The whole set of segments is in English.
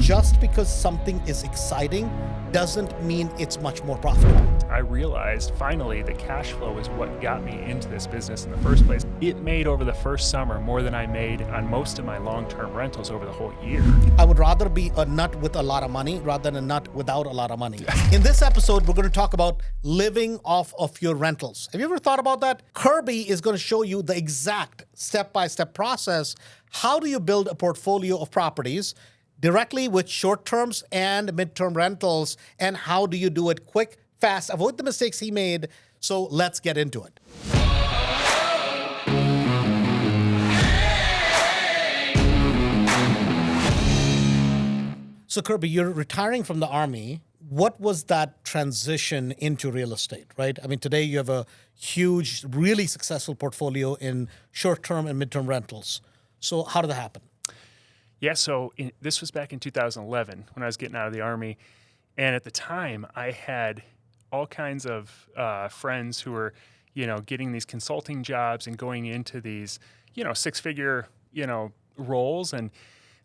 just because something is exciting doesn't mean it's much more profitable. I realized finally that cash flow is what got me into this business in the first place. It made over the first summer more than I made on most of my long-term rentals over the whole year. I would rather be a nut with a lot of money rather than a nut without a lot of money. In this episode, we're going to talk about living off of your rentals. Have you ever thought about that? Kirby is going to show you the exact step-by-step process. How do you build a portfolio of properties directly with short terms and midterm rentals, and how do you do it quick, fast, avoid the mistakes he made? So let's get into it. So Kirby, you're retiring from the Army. What was that transition into real estate, right? I mean, today you have a huge, really successful portfolio in short-term and midterm rentals. So how did that happen? Yeah, so this was back in 2011 when I was getting out of the Army. And at the time, I had all kinds of friends who were, getting these consulting jobs and going into these, six-figure, roles. And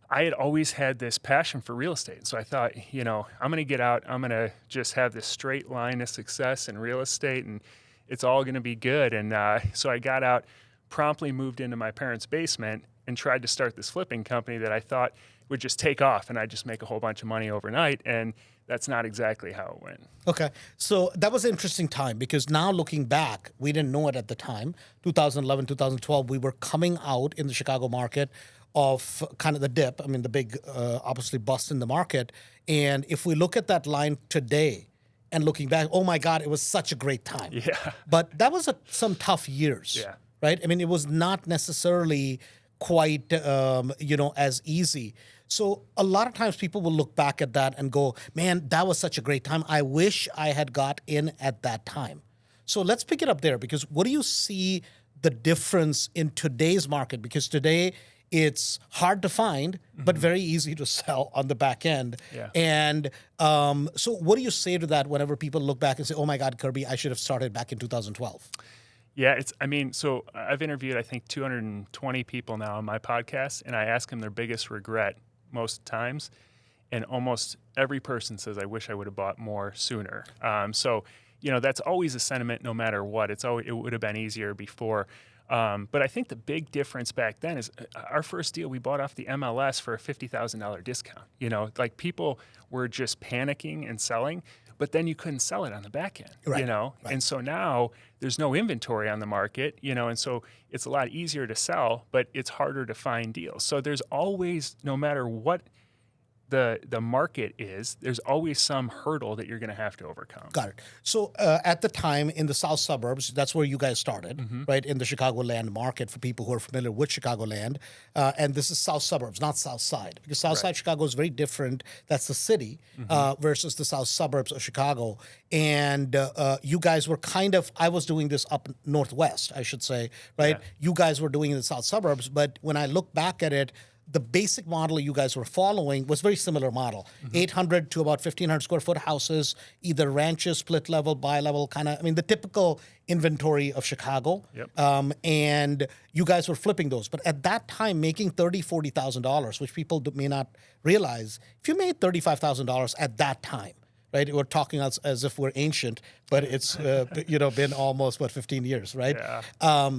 I had always had this passion for real estate. So I thought, I'm going to get out. I'm going to just have this straight line of success in real estate, and it's all going to be good. And so I got out, promptly moved into my parents' basement, and tried to start this flipping company that I thought would just take off and I'd just make a whole bunch of money overnight. And that's not exactly how it went. Okay. So that was an interesting time because now looking back, we didn't know it at the time. 2011, 2012, we were coming out in the Chicago market of kind of the dip. I mean, the big, obviously, bust in the market. And if we look at that line today and looking back, oh my God, it was such a great time. Yeah. But that was some tough years. Yeah. Right? I mean, it was not necessarily quite, as easy. So a lot of times people will look back at that and go, man, that was such a great time. I wish I had got in at that time. So let's pick it up there, because what do you see the difference in today's market? Because today it's hard to find, but very easy to sell on the back end. Yeah. And so what do you say to that whenever people look back and say, oh my God, Kirby, I should have started back in 2012? Yeah, so I've interviewed, I think, 220 people now on my podcast, and I ask them their biggest regret most times, and almost every person says, I wish I would have bought more sooner. So that's always a sentiment no matter what. It would have been easier before. But I think the big difference back then is our first deal, we bought off the MLS for a $50,000 discount. Like people were just panicking and selling, but then you couldn't sell it on the back end, Right. Right. And so now there's no inventory on the market, and so it's a lot easier to sell, but it's harder to find deals. So there's always, no matter what the market is, there's always some hurdle that you're going to have to overcome. Got it. So at the time in the south suburbs, that's where you guys started, right, in the Chicagoland market, for people who are familiar with Chicagoland. And this is south suburbs, not south side, because south side Chicago is very different. That's the city versus the south suburbs of Chicago. And you guys were I was doing this up northwest, I should say, right? Yeah. You guys were doing it in the south suburbs. But when I look back at it, the basic model you guys were following was very similar model. 800 to about 1,500 square foot houses, either ranches, split level, bi-level, the typical inventory of Chicago. Yep. And you guys were flipping those. But at that time, making $30,000, $40,000, which people may not realize, if you made $35,000 at that time, right? We're talking as if we're ancient, but it's been almost 15 years, right? Yeah.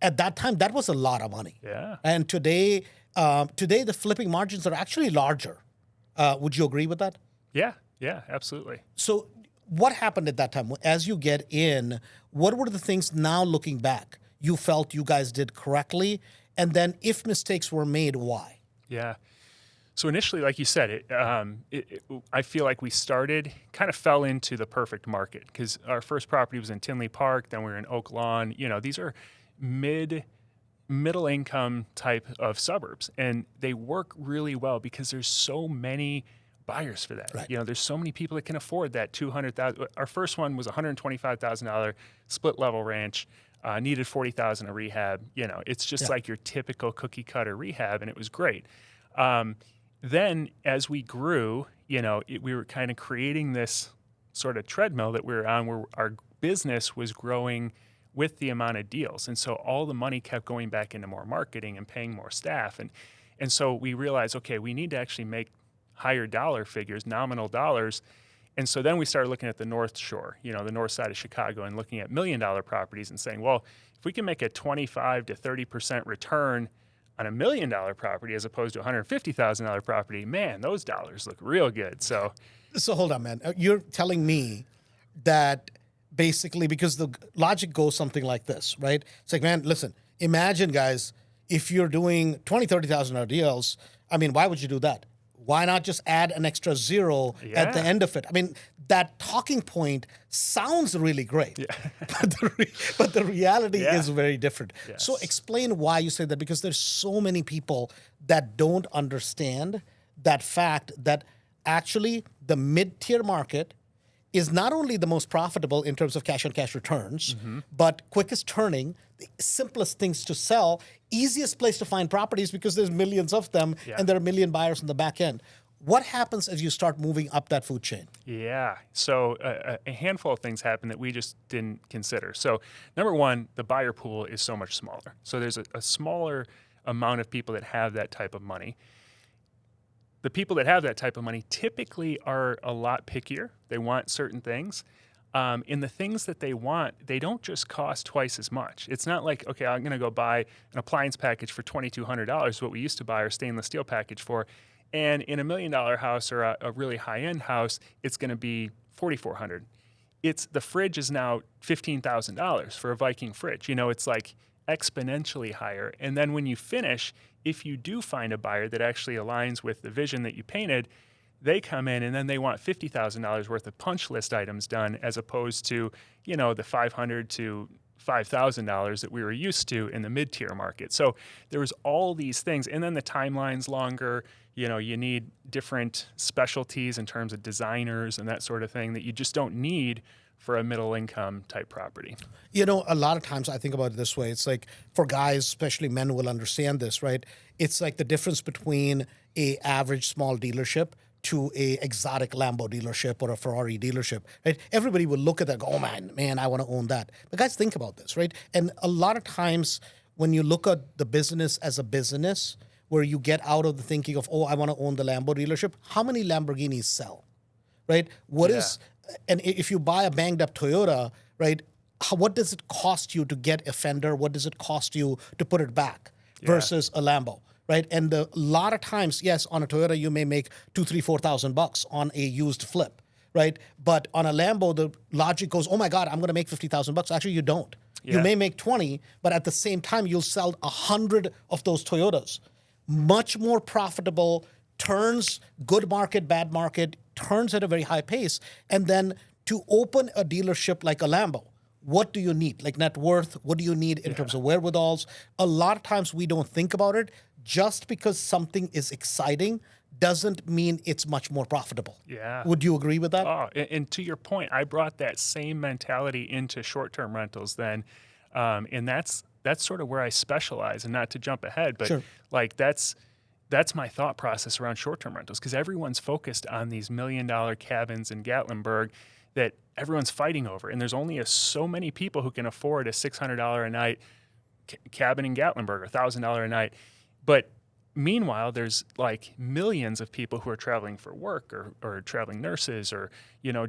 At that time, that was a lot of money. Yeah. And today the flipping margins are actually larger. Would you agree with that? Yeah, absolutely. So what happened at that time? As you get in, what were the things now looking back you felt you guys did correctly? And then if mistakes were made, why? Yeah. So initially, like you said, I feel like we kind of fell into the perfect market, because our first property was in Tinley Park, then we were in Oak Lawn. These are middle income type of suburbs, and they work really well because there's so many buyers for that. Right. There's so many people that can afford that $200,000. Our first one was $125,000 split level ranch, needed $40,000 of rehab. It's just like your typical cookie cutter rehab, and it was great. Then as we grew, we were kind of creating this sort of treadmill that we were on, where our business was growing with the amount of deals. And so all the money kept going back into more marketing and paying more staff. And so we realized, okay, we need to actually make higher dollar figures, nominal dollars. And so then we started looking at the North Shore, the north side of Chicago, and looking at $1 million properties and saying, well, if we can make a 25 to 30% return on $1 million property as opposed to a $150,000 property, man, those dollars look real good. So hold on, man. You're telling me that basically, because the logic goes something like this, right? It's like, man, listen, imagine, guys, if you're doing $20,000, $30,000 deals, I mean, why would you do that? Why not just add an extra zero at the end of it? I mean, that talking point sounds really great, but the reality is very different. Yes. So explain why you say that, because there's so many people that don't understand that fact that actually the mid-tier market is not only the most profitable in terms of cash-on-cash returns, but quickest turning, the simplest things to sell, easiest place to find properties because there's millions of them and there are a million buyers on the back end. What happens as you start moving up that food chain? Yeah. So a handful of things happen that we just didn't consider. So number one, the buyer pool is so much smaller. So there's a smaller amount of people that have that type of money. The people that have that type of money typically are a lot pickier. They want certain things. And the things that they want, they don't just cost twice as much. It's not like, okay, I'm going to go buy an appliance package for $2,200, what we used to buy our stainless steel package for. And in $1 million house or a really high-end house, it's going to be $4,400. The fridge is now $15,000 for a Viking fridge. It's like exponentially higher. And then when you finish, if you do find a buyer that actually aligns with the vision that you painted, they come in and then they want $50,000 worth of punch list items done, as opposed to, the $500 to $5,000 that we were used to in the mid-tier market. So there was all these things. And then the timeline's longer. You need different specialties in terms of designers and that sort of thing that you just don't need for a middle income type property. A lot of times I think about it this way. It's like, for guys, especially men will understand this, right? It's like the difference between a average small dealership to a exotic Lambo dealership or a Ferrari dealership, right? Everybody will look at that and go, oh man, I want to own that. But guys, think about this, right? And a lot of times when you look at the business as a business, where you get out of the thinking of, oh, I want to own the Lambo dealership, how many Lamborghinis sell, right? And if you buy a banged up Toyota, right, what does it cost you to get a fender? What does it cost you to put it back versus a Lambo, right? And a lot of times, yes, on a Toyota, you may make $2,000, $3,000, $4,000 on a used flip, right? But on a Lambo, the logic goes, oh my God, I'm going to make $50,000. Actually, you don't. You may make 20, but at the same time, you'll sell 100 of those Toyotas. Much more profitable, turns, good market, bad market, turns at a very high pace. And then to open a dealership like a Lambo, what do you need? Like net worth, what do you need in terms of wherewithals? A lot of times we don't think about it. Just because something is exciting doesn't mean it's much more profitable. Yeah. Would you agree with that? Oh, and to your point, I brought that same mentality into short-term rentals then. And that's sort of where I specialize, and not to jump ahead, but like that's my thought process around short-term rentals, because everyone's focused on these $1 million cabins in Gatlinburg that everyone's fighting over. And there's only so many people who can afford a $600 a night cabin in Gatlinburg, $1,000 a night. But meanwhile, there's like millions of people who are traveling for work or traveling nurses or,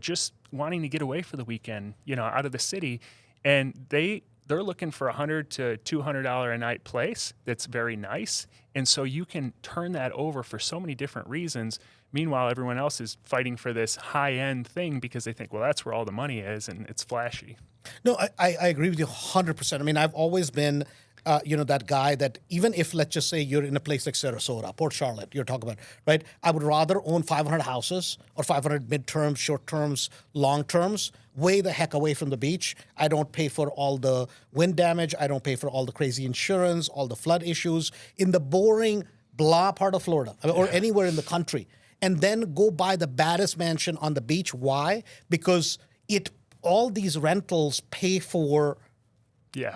just wanting to get away for the weekend, out of the city. And they're looking for $100 to $200 a night place that's very nice. And so you can turn that over for so many different reasons. Meanwhile, everyone else is fighting for this high-end thing because they think, well, that's where all the money is and it's flashy. No, I agree with you 100%. I mean, I've always been, that guy that even if, let's just say you're in a place like Sarasota, Port Charlotte, you're talking about, right? I would rather own 500 houses or 500 midterms, short terms, long terms, way the heck away from the beach. I don't pay for all the wind damage. I don't pay for all the crazy insurance, all the flood issues in the boring blah part of Florida or anywhere in the country. And then go buy the baddest mansion on the beach. Why? Because all these rentals pay for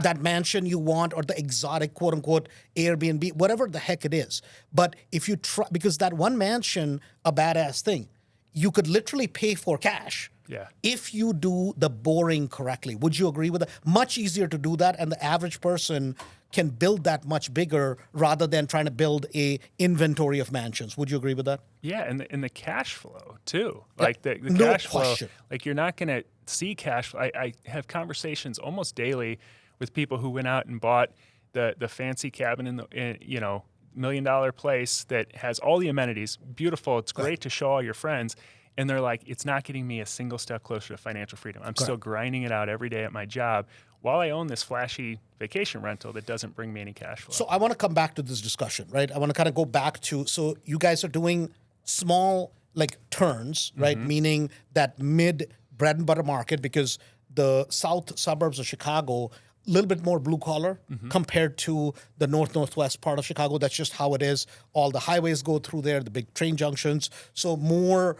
that mansion you want or the exotic quote unquote Airbnb, whatever the heck it is. But if you try, because that one mansion, a badass thing, you could literally pay for cash, Yeah. If you do the boring correctly. Would you agree with that? Much easier to do that, and the average person can build that much bigger rather than trying to build a inventory of mansions. Would you agree with that? Yeah, and the cash flow too. Yeah, Like the no cash flow, question. like you're not going to see cash flow. I have conversations almost daily with people who went out and bought the fancy cabin in $1 million place that has all the amenities, beautiful. It's great to show all your friends. And they're like, it's not getting me a single step closer to financial freedom. I'm still grinding it out every day at my job while I own this flashy vacation rental that doesn't bring me any cash flow. So I want to come back to this discussion, right? I want to kind of go back to, so you guys are doing small like turns, right? Meaning that mid bread and butter market, because the south suburbs of Chicago, a little bit more blue collar compared to the northwest part of Chicago. That's just how it is. All the highways go through there, the big train junctions. So more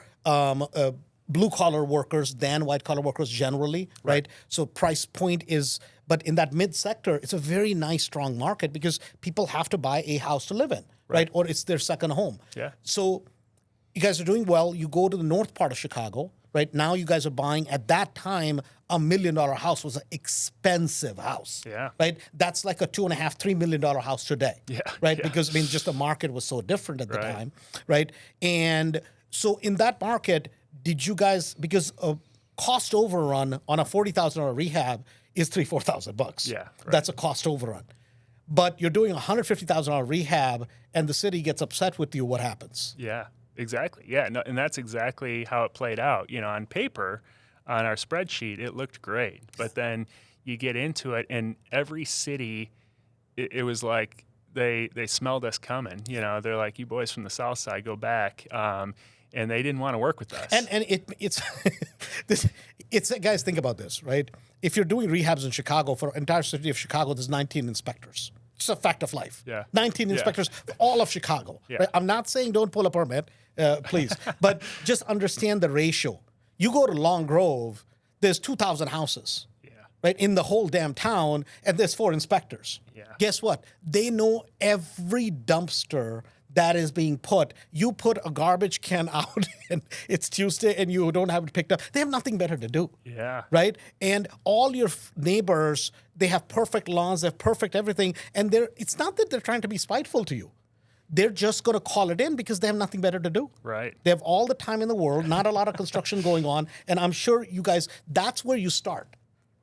blue collar workers than white collar workers generally, right? So price point is, but in that mid sector, it's a very nice, strong market because people have to buy a house to live in, right? Or it's their second home. Yeah. So you guys are doing well. You go to the north part of Chicago, right? Now you guys are buying, at that time, $1 million house was an expensive house. Yeah. Right? That's like a $2.5, $3 million house today. Yeah. Right? Yeah. Because, I mean, just the market was so different at the time. Right? And so in that market, did you guys, because a cost overrun on a $40,000 rehab is $3,000-$4,000. Yeah. Right. That's a cost overrun. But you're doing a $150,000 rehab and the city gets upset with you, what happens? Yeah, exactly. Yeah, no, and that's exactly how it played out. On paper, on our spreadsheet, it looked great. But then you get into it, and every city, it was like they smelled us coming. They're like, you boys from the south side, go back. And they didn't want to work with us. And it's it's guys, think about this, right? If you're doing rehabs in Chicago, for entire city of Chicago, there's 19 inspectors. It's a fact of life. Yeah. 19 inspectors for all of Chicago. Yeah. Right? I'm not saying don't pull a permit, please, but just understand the ratio. You go to Long Grove, there's 2,000 houses. Right, in the whole damn town, and there's 4 inspectors. Yeah. Guess what? They know every dumpster that is being put. You put a garbage can out, and it's Tuesday, and you don't have it picked up. They have nothing better to do. Yeah. Right? And all your neighbors, they have perfect lawns, they have perfect everything, and it's not that they're trying to be spiteful to you. They're just going to call it in because they have nothing better to do. Right. They have all the time in the world, not a lot of construction going on, and I'm sure you guys, that's where you start.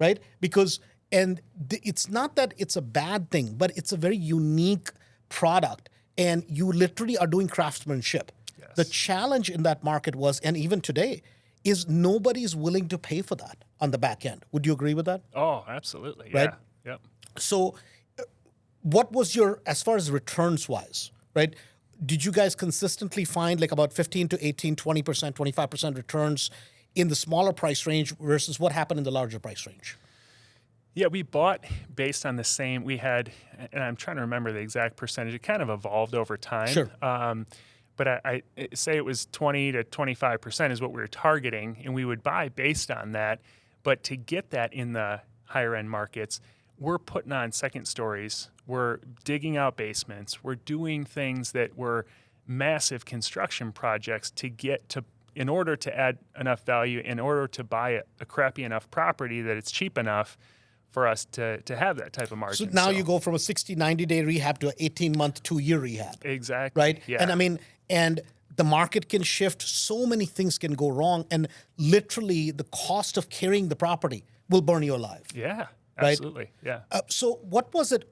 Right? Because, it's not that it's a bad thing, but it's a very unique product. And you literally are doing craftsmanship. Yes. The challenge in that market was, and even today, is nobody's willing to pay for that on the back end. Would you agree with that? Oh, absolutely. Right? Yeah. Yep. So what was your, as far as returns wise, right? Did you guys consistently find like about 15 to 18, 20%, 25% returns in the smaller price range versus what happened in the larger price range? Yeah, we bought based on the same. We had, and I'm trying to remember the exact percentage. It kind of evolved over time. Sure. But I say it was 20 to 25% is what we were targeting, and we would buy based on that. But to get that in the higher end markets, we're putting on second stories. We're digging out basements. We're doing things that were massive construction projects in order to add enough value, in order to buy a crappy enough property that it's cheap enough for us to have that type of margin. So now you go from a 60, 90-day rehab to an 18-month, 2-year rehab. Exactly. Right? Yeah. And the market can shift. So many things can go wrong. And literally the cost of carrying the property will burn you alive. Yeah, Right? absolutely. Yeah. So what was it?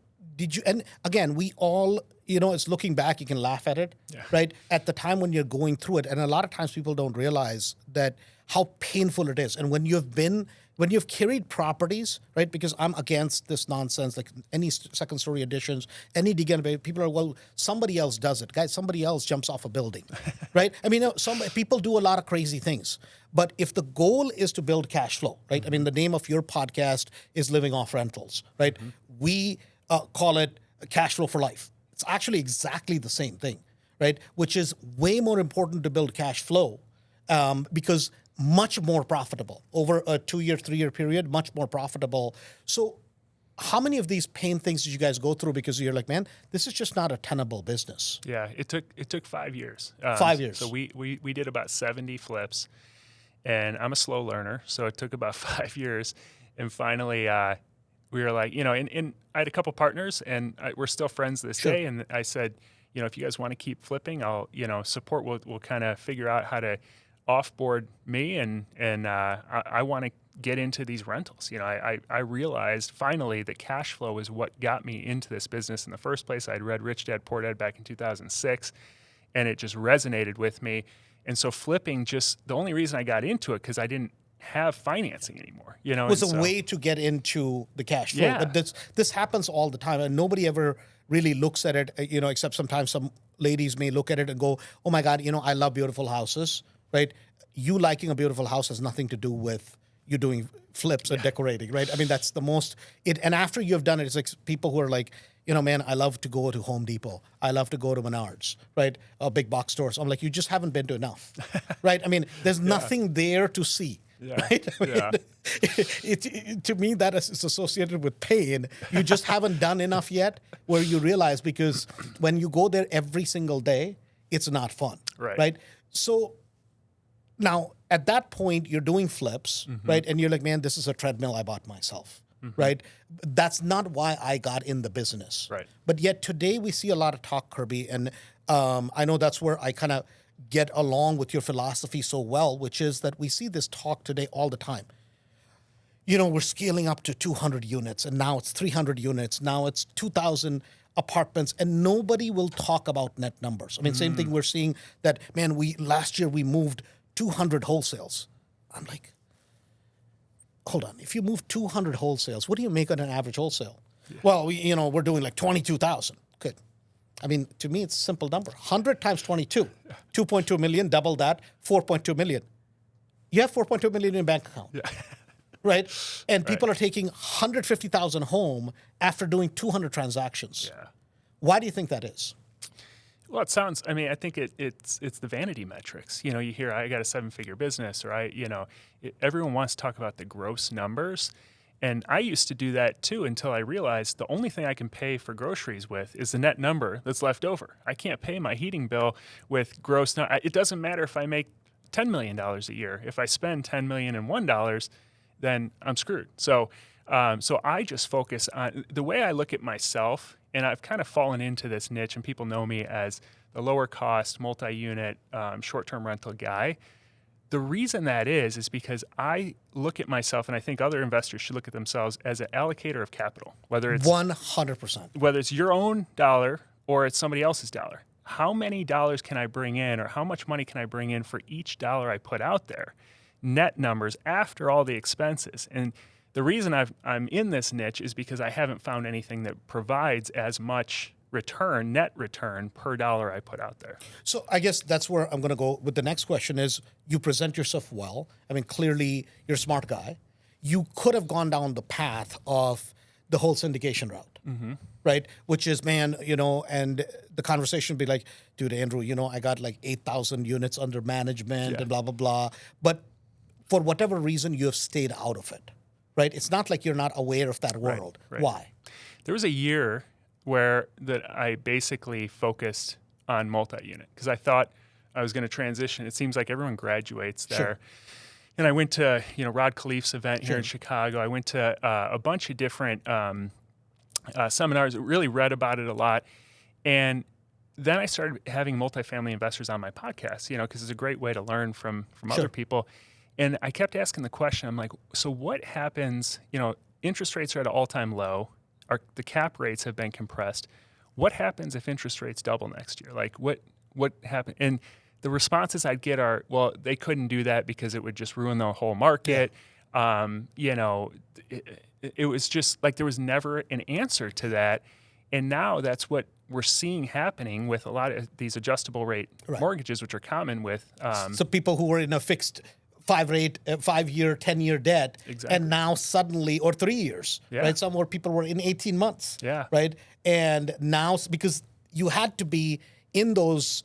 And again, we all, it's looking back, you can laugh at it, right? At the time when you're going through it. And a lot of times people don't realize that how painful it is. And when you've carried properties, right? Because I'm against this nonsense, like any second story additions, any degenerate, people are, well, somebody else does it. Guys, somebody else jumps off a building, right? I mean, some people do a lot of crazy things. But if the goal is to build cash flow, right? I mean, the name of your podcast is Living Off Rentals, right? Mm-hmm. We call it Cashflow For Life. It's actually exactly the same thing, right? Which is way more important to build cash flow because much more profitable over a 2-year, 3-year period, much more profitable. So how many of these pain things did you guys go through because you're like, man, this is just not a tenable business? Yeah, it took 5 years. 5 years. So we did about 70 flips. and I'm a slow learner, so it took about 5 years, and finally we were like, and I had a couple partners, and we're still friends this day, and I said, if you guys want to keep flipping, I'll, support. We'll kind of figure out how to offboard me, and I want to get into these rentals. I realized finally that cash flow is what got me into this business in the first place. I'd read Rich Dad Poor Dad back in 2006, and it just resonated with me. And so flipping, just the only reason I got into it because I didn't have financing anymore. It was a way to get into the cash flow. Yeah. But this happens all the time, and nobody ever really looks at it, except sometimes some ladies may look at it and go, oh my God, I love beautiful houses, right? You liking a beautiful house has nothing to do with you doing flips and decorating, right? I mean, that's the most, and after you've done it, it's like people who are like, man, I love to go to Home Depot. I love to go to Menards, right? Big box stores. I'm like, you just haven't been to enough, right? I mean, there's nothing there to see. Yeah. Right? I mean, to me, that is associated with pain. You just haven't done enough yet where you realize, because when you go there every single day, it's not fun. Right? So now at that point, you're doing flips, right? And you're like, man, this is a treadmill I bought myself, right? That's not why I got in the business. Right. But yet today we see a lot of talk, Kirby, and I know that's where I kind of get along with your philosophy so well, which is that we see this talk today all the time. We're scaling up to 200 units, and now it's 300 units. Now it's 2,000 apartments, and nobody will talk about net numbers. I mean, same thing we're seeing that, man, last year we moved 200 wholesales. I'm like, hold on. If you move 200 wholesales, what do you make on an average wholesale? Yeah. Well, we're doing like 22,000. Good. I mean, to me, it's a simple number. 100 times 22, 2.2 million, double that, 4.2 million. You have 4.2 million in your bank account, right? And people are taking 150,000 home after doing 200 transactions. Yeah. Why do you think that is? Well, I think it's the vanity metrics. You hear, I got a 7-figure business, or everyone wants to talk about the gross numbers. And I used to do that too until I realized the only thing I can pay for groceries with is the net number that's left over. I can't pay my heating bill with gross. It doesn't matter if I make $10 million a year. If I spend $10,001, then I'm screwed. So I just focus on the way I look at myself, and I've kind of fallen into this niche, and people know me as the lower cost, multi-unit, short-term rental guy. The reason that is because I look at myself, and I think other investors should look at themselves as an allocator of capital, whether it's 100%, whether it's your own dollar or it's somebody else's dollar. How many dollars can I bring in, or how much money can I bring in for each dollar I put out there? Net numbers after all the expenses. And the reason I'm in this niche is because I haven't found anything that provides as much net return per dollar I put out there. So I guess that's where I'm going to go with the next question is, you present yourself well. I mean, clearly you're a smart guy. You could have gone down the path of the whole syndication route, right? Which is, man, and the conversation would be like, dude, Andrew, I got like 8,000 units under management and blah, blah, blah. But for whatever reason, you have stayed out of it, right? It's not like you're not aware of that world. Right. Why? There was a year where that I basically focused on multi-unit because I thought I was going to transition. It seems like everyone graduates there. Sure. And I went to, Rod Khleif's event here in Chicago. I went to a bunch of different seminars, really read about it a lot. And then I started having multifamily investors on my podcast, because it's a great way to learn from other people. And I kept asking the question, I'm like, so what happens, interest rates are at an all-time low. The cap rates have been compressed. What happens if interest rates double next year? Like what happened? And the responses I'd get are, well, they couldn't do that because it would just ruin the whole market. Yeah. It was just like there was never an answer to that. And now that's what we're seeing happening with a lot of these adjustable rate mortgages, which are common with. So people who were in a fixed 5-year, 10-year debt, and now suddenly, or 3 years, right? Some more people were in 18 months, right? And now, because you had to be in those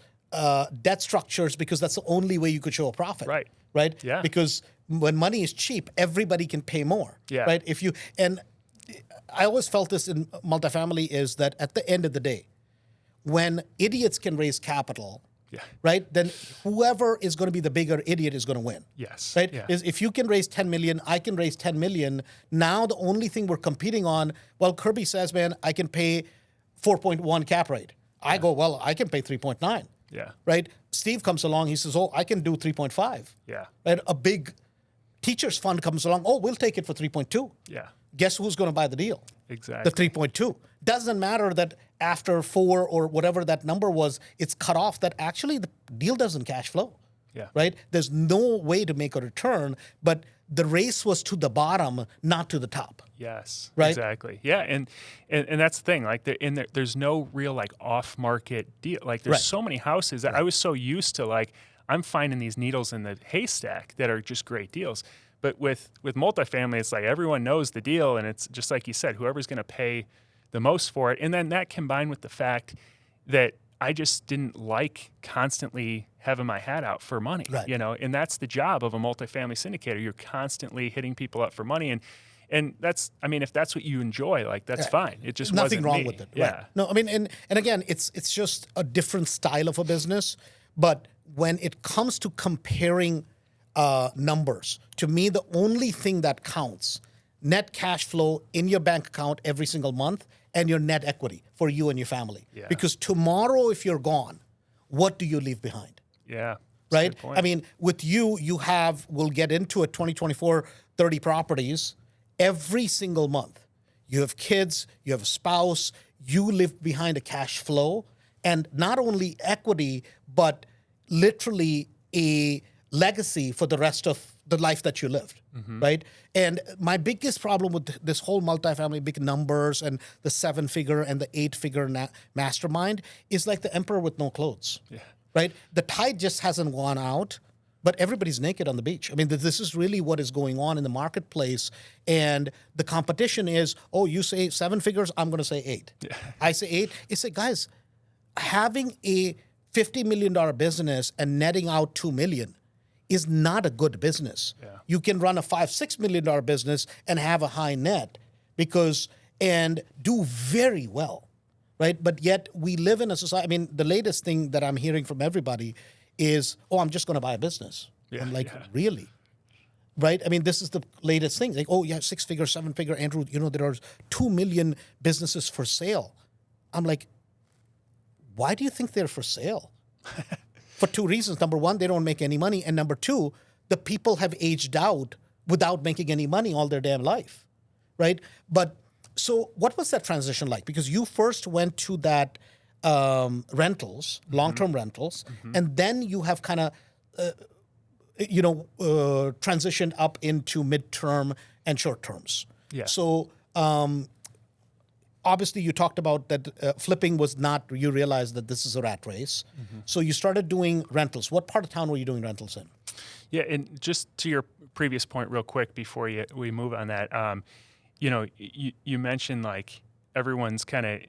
debt structures because that's the only way you could show a profit, right? Yeah. Because when money is cheap, everybody can pay more, right? And I always felt this in multifamily is that at the end of the day, when idiots can raise capital, Yeah. right? Then whoever is going to be the bigger idiot is going to win. Yes. Right? Yeah. Is if you can raise 10 million, I can raise 10 million. Now the only thing we're competing on, well, Kirby says, man, I can pay 4.1 cap rate. I go, well, I can pay 3.9. Yeah. Right? Steve comes along, he says, oh, I can do 3.5. Yeah. Right? A big teachers fund comes along, oh, we'll take it for 3.2. Yeah. Guess who's going to buy the deal? Exactly. The 3.2. Doesn't matter that after 4 or whatever that number was, it's cut off, that actually the deal doesn't cash flow. Yeah. Right? There's no way to make a return, but the race was to the bottom, not to the top. Yes. Right? Exactly. Yeah. And that's the thing. Like there's no real like off market deal. Like there's so many houses that I was so used to, like, I'm finding these needles in the haystack that are just great deals. But with multifamily, it's like everyone knows the deal, and it's just like you said, whoever's going to pay the most for it. And then that combined with the fact that I just didn't like constantly having my hat out for money, you know, and that's the job of a multifamily syndicator. You're constantly hitting people up for money, and that's, I mean, if that's what you enjoy, like, that's fine. It just nothing wasn't wrong me. with it. Yeah. Right. No, I mean, and again, it's just a different style of a business. But when it comes to comparing numbers, to me, the only thing that counts, net cash flow in your bank account every single month, and your net equity for you and your family. Yeah. Because tomorrow, if you're gone, what do you leave behind? Yeah. Right? I mean, with you have, we'll get into it, 2024, 30 properties every single month. You have kids, you have a spouse, you live behind a cash flow, and not only equity, but literally a legacy for the rest of the life that you lived, right? And my biggest problem with this whole multifamily, big numbers and the 7-figure and the 8-figure mastermind is like the emperor with no clothes, right? The tide just hasn't gone out, but everybody's naked on the beach. I mean, this is really what is going on in the marketplace. And the competition is, oh, you say 7 figures, I'm going to say 8. Yeah. I say 8. It's like, guys, having a $50 million business and netting out $2 million is not a good business. Yeah. You can run a $5-6 million business and have a high net and do very well, right? But yet we live in a society. I mean, the latest thing that I'm hearing from everybody is, oh, I'm just going to buy a business. Yeah, I'm like, really? Right? I mean, this is the latest thing. Like, oh, yeah, 6-figure, 7-figure, Andrew, you know, there are 2 million businesses for sale. I'm like, why do you think they're for sale? For 2 reasons. Number one, they don't make any money. And number 2, the people have aged out without making any money all their damn life, right? But so what was that transition like? Because you first went to that rentals, long-term rentals, and then you have kind of, transitioned up into midterm and short terms. Yeah. So obviously, you talked about that flipping was not, you realized that this is a rat race. So you started doing rentals. What part of town were you doing rentals in? Yeah, and just to your previous point real quick before we move on that, you mentioned like everyone's kind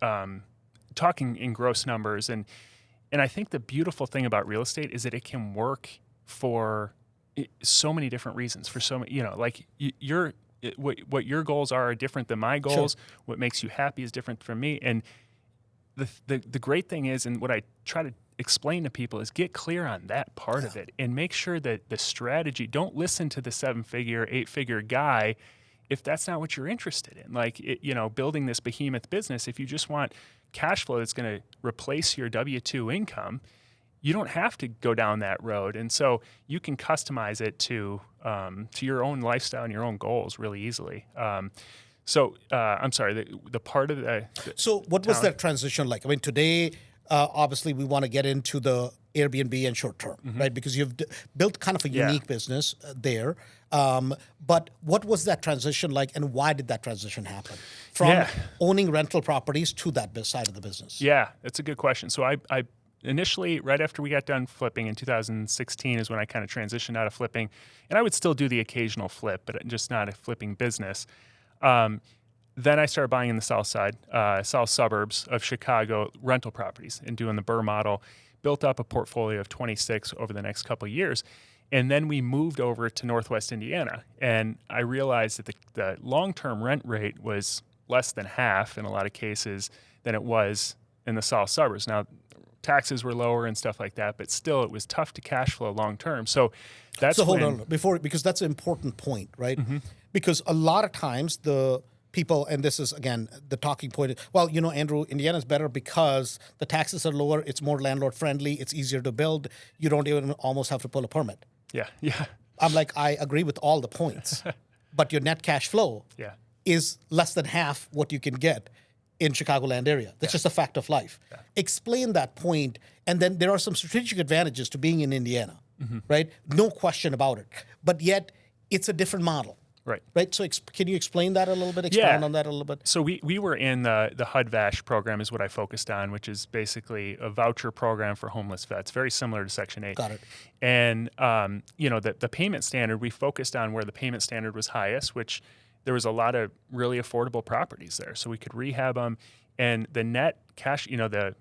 of talking in gross numbers. And I think the beautiful thing about real estate is that it can work for so many different reasons, for so many, like what your goals are different than my goals. Sure. What makes you happy is different from me. And the great thing is, and what I try to explain to people is, get clear on that part of it and make sure that the strategy, don't listen to the 7-figure, 8-figure guy if that's not what you're interested in. Like, building this behemoth business, if you just want cash flow that's going to replace your W-2 income, you don't have to go down that road. And so you can customize it to your own lifestyle and your own goals really easily. I'm sorry, the part of the So what was that transition like? I mean, today, obviously, we want to get into the Airbnb and short term, right? Because you've built kind of a unique business there. But what was that transition like, and why did that transition happen from owning rental properties to that side of the business? Yeah, that's a good question. So I initially, right after we got done flipping in 2016 is when I kind of transitioned out of flipping. And I would still do the occasional flip, but just not a flipping business. Then I started buying in the south suburbs of Chicago, rental properties and doing the BRRRR model, built up a portfolio of 26 over the next couple of years. And then we moved over to Northwest Indiana. And I realized that the long-term rent rate was less than half in a lot of cases than it was in the south suburbs. Now, taxes were lower and stuff like that, but still it was tough to cash flow long term. So that's hold on because that's an important point, right? Because a lot of times the people, and this is again the talking point, well, Andrew, Indiana's better because the taxes are lower, it's more landlord friendly, it's easier to build, you don't even almost have to pull a permit. Yeah. I'm like, I agree with all the points, but your net cash flow is less than half what you can get in Chicagoland area. That's just a fact of life. Explain that point, and then there are some strategic advantages to being in Indiana, right? No question about it. But yet, it's a different model. Right. So can you explain that a little bit? Expound on that a little bit? So we were in the HUD-VASH program is what I focused on, which is basically a voucher program for homeless vets, very similar to Section 8. Got it. And, the payment standard, we focused on where the payment standard was highest, which there was a lot of really affordable properties there. So we could rehab them. And the net cash, the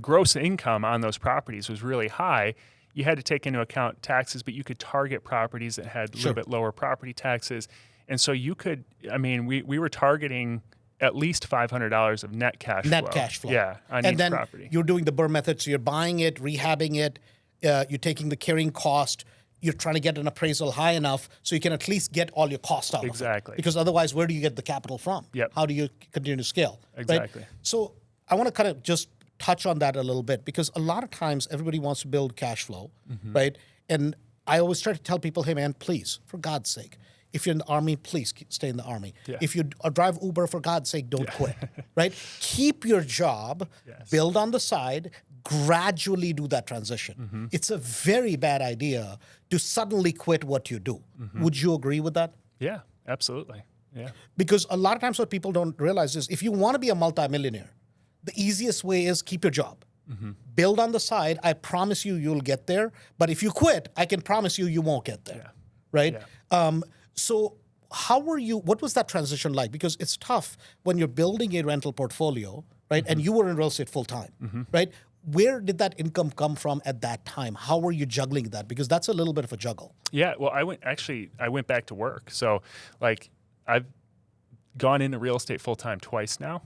gross income on those properties was really high. You had to take into account taxes, but you could target properties that had a little bit lower property taxes. And so you could, we were targeting at least $500 of net cash flow. Net cash flow. Yeah, on each property. You're doing the BRRRR method, so you're buying it, rehabbing it, you're taking the carrying cost, you're trying to get an appraisal high enough so you can at least get all your costs out of it. Exactly. Because otherwise, where do you get the capital from? How do you continue to scale? Exactly. Right? So I want to kind of just touch on that a little bit, because a lot of times everybody wants to build cash flow, right? And I always try to tell people, hey man, please, for God's sake, if you're in the Army, please stay in the Army. If you drive Uber, for God's sake, don't quit, right? Keep your job, build on the side, gradually do that transition. It's a very bad idea to suddenly quit what you do. Would you agree with that? Yeah, absolutely. Yeah. Because a lot of times what people don't realize is if you want to be a multimillionaire, the easiest way is keep your job. Build on the side. I promise you, you'll get there. But if you quit, I can promise you won't get there. Right? So what was that transition like? Because it's tough when you're building a rental portfolio, right? And you were in real estate full time, right? Where did that income come from at that time? How were you juggling that? Because that's a little bit of a juggle. Yeah, well, I went back to work. So I've gone into real estate full-time twice now.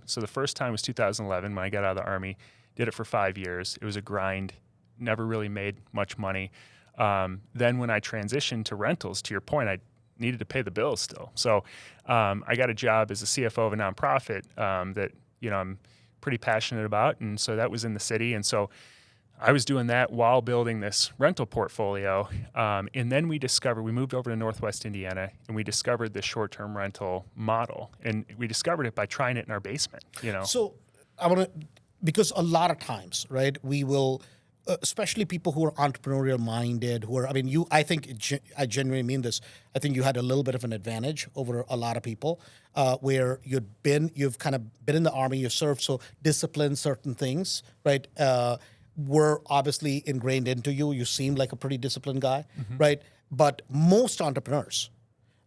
So the first time was 2011 when I got out of the Army, did it for 5 years. It was a grind, never really made much money. Then when I transitioned to rentals, to your point, I needed to pay the bills still. So I got a job as a CFO of a nonprofit that I'm pretty passionate about, and so that was in the city. And so I was doing that while building this rental portfolio. And then we moved over to Northwest Indiana, and we discovered this short-term rental model. And we discovered it by trying it in our basement, So I want to, because a lot of times, right, we will, especially people who are entrepreneurial minded, I genuinely mean this. I think you had a little bit of an advantage over a lot of people where you've kind of been in the Army, you served, so discipline certain things, right? Were obviously ingrained into you. You seem like a pretty disciplined guy, right? But most entrepreneurs,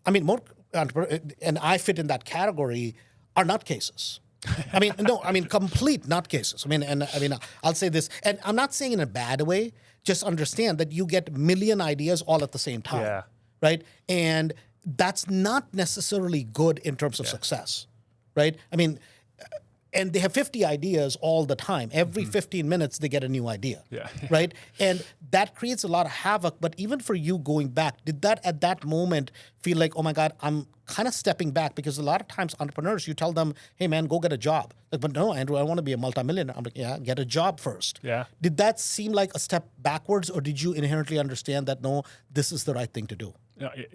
and I fit in that category, are nutcases. Complete nutcases. I'll say this, and I'm not saying in a bad way. Just understand that you get a million ideas all at the same time, right? And that's not necessarily good in terms of success, right? And they have 50 ideas all the time. Every 15 minutes, they get a new idea, right? And that creates a lot of havoc. But even for you going back, did that at that moment feel like, oh my God, I'm kind of stepping back? Because a lot of times entrepreneurs, you tell them, hey man, go get a job. Like, but no, Andrew, I want to be a multimillionaire. I'm like, yeah, get a job first. Yeah. Did that seem like a step backwards, or did you inherently understand that, no, this is the right thing to do?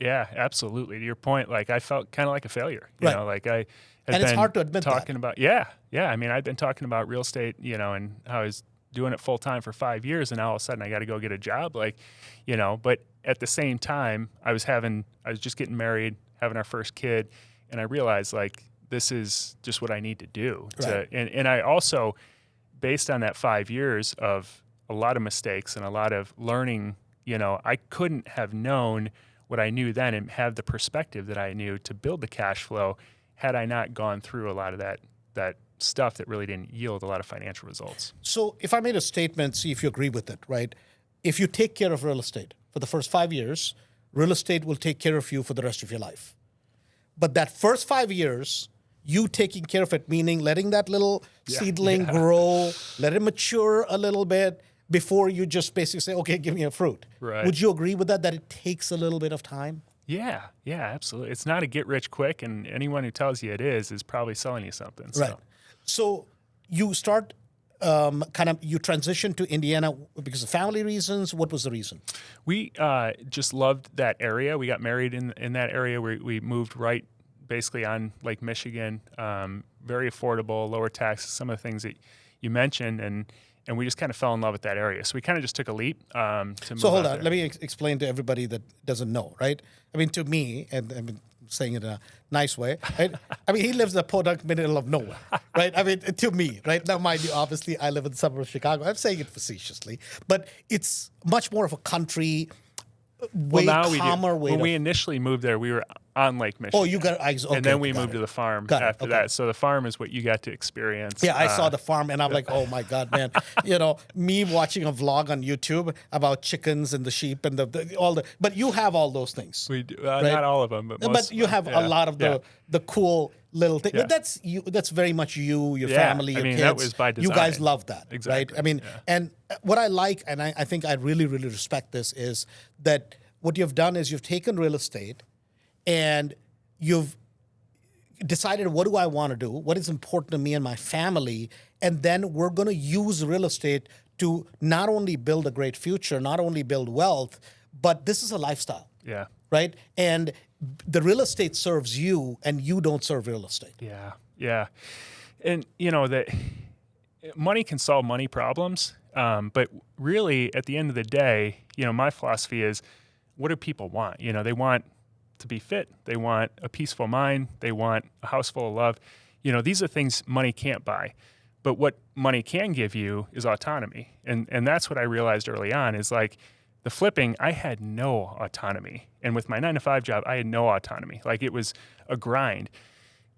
Yeah, absolutely. To your point, I felt kind of like a failure. And it's hard to admit talking about, I'd been talking about real estate, and how I was doing it full time for 5 years, and now all of a sudden I got to go get a job, but at the same time I was just getting married, having our first kid, and I realized this is just what I need to do. And I also, based on that 5 years of a lot of mistakes and a lot of learning, I couldn't have known what I knew then and have the perspective that I knew to build the cash flow had I not gone through a lot of that stuff that really didn't yield a lot of financial results. So if I made a statement, see if you agree with it, right? If you take care of real estate for the first 5 years, real estate will take care of you for the rest of your life. But that first 5 years, you taking care of it, meaning letting that little seedling grow, let it mature a little bit before you just basically say, okay, give me a fruit. Right. Would you agree with that it takes a little bit of time? Yeah, absolutely. It's not a get rich quick, and anyone who tells you it is probably selling you something. So. Right. So you start you transition to Indiana because of family reasons. What was the reason? We just loved that area. We got married in that area. We moved right basically on Lake Michigan. Very affordable, lower taxes, some of the things that you mentioned, and we just kind of fell in love with that area. So we kind of just took a leap to move. So hold on, there. let me explain to everybody that doesn't know, right? I mean, to me, and I'm saying it in a nice way, right? I mean, he lives in the podunk middle of nowhere, right? I mean, to me, right? Now, mind you, obviously, I live in the suburbs of Chicago. I'm saying it facetiously, but it's much more of a country, way calmer way. When we initially moved there, we were on Lake Michigan. Oh, you got okay, and then we moved to the farm after that. So the farm is what you got to experience. Yeah, I saw the farm, and I'm like, oh my god, man! Me watching a vlog on YouTube about chickens and the sheep and all the. But you have all those things. We do right? not all of them, but most. But you have a lot of the cool little things. Yeah. But that's you. That's very much you, your family, your kids. That was by design. You guys love that, exactly. right? I mean, and what I like, and I think I really, really respect this, is that what you've done is you've taken real estate, and you've decided, what do I want to do? What is important to me and my family? And then we're going to use real estate to not only build a great future, not only build wealth, but this is a lifestyle. Yeah. Right? And the real estate serves you, and you don't serve real estate. Yeah. And, that money can solve money problems. But really, at the end of the day, my philosophy is, what do people want? They want to be fit. They want a peaceful mind. They want a house full of love. These are things money can't buy. But what money can give you is autonomy. And that's what I realized early on is like the flipping, I had no autonomy. And with my 9-to-5 job, I had no autonomy. Like it was a grind.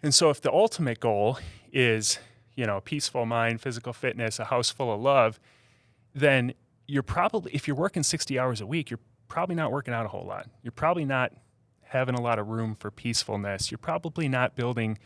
And so if the ultimate goal is, a peaceful mind, physical fitness, a house full of love, then you're probably, if you're working 60 hours a week, you're probably not working out a whole lot. You're probably not having a lot of room for peacefulness. You're probably not building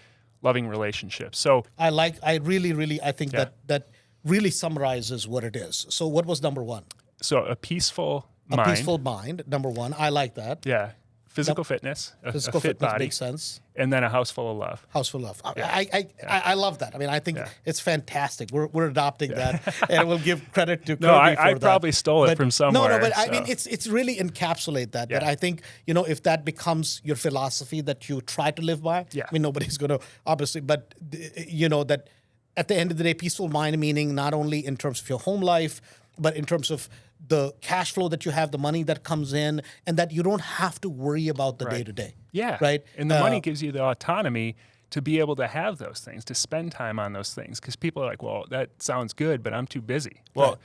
loving relationships. So I think that really summarizes what it is. So what was number one? So a peaceful mind. A peaceful mind, number one. I like that. Yeah. Physical fitness, a fit body. Makes sense. And then a house full of love. House full of love. I love that. I mean, I think it's fantastic. We're adopting that, and we'll give credit to Kirby for I that. probably stole it from somewhere. No, but I mean, it's really encapsulate that. But I think, if that becomes your philosophy that you try to live by, I mean, nobody's going to, obviously, but, that at the end of the day, peaceful mind, meaning not only in terms of your home life, but in terms of the cash flow that you have, the money that comes in, and that you don't have to worry about the day-to-day. Yeah. Right? And the money gives you the autonomy to be able to have those things, to spend time on those things. Because people are like, well, that sounds good, but I'm too busy. Well,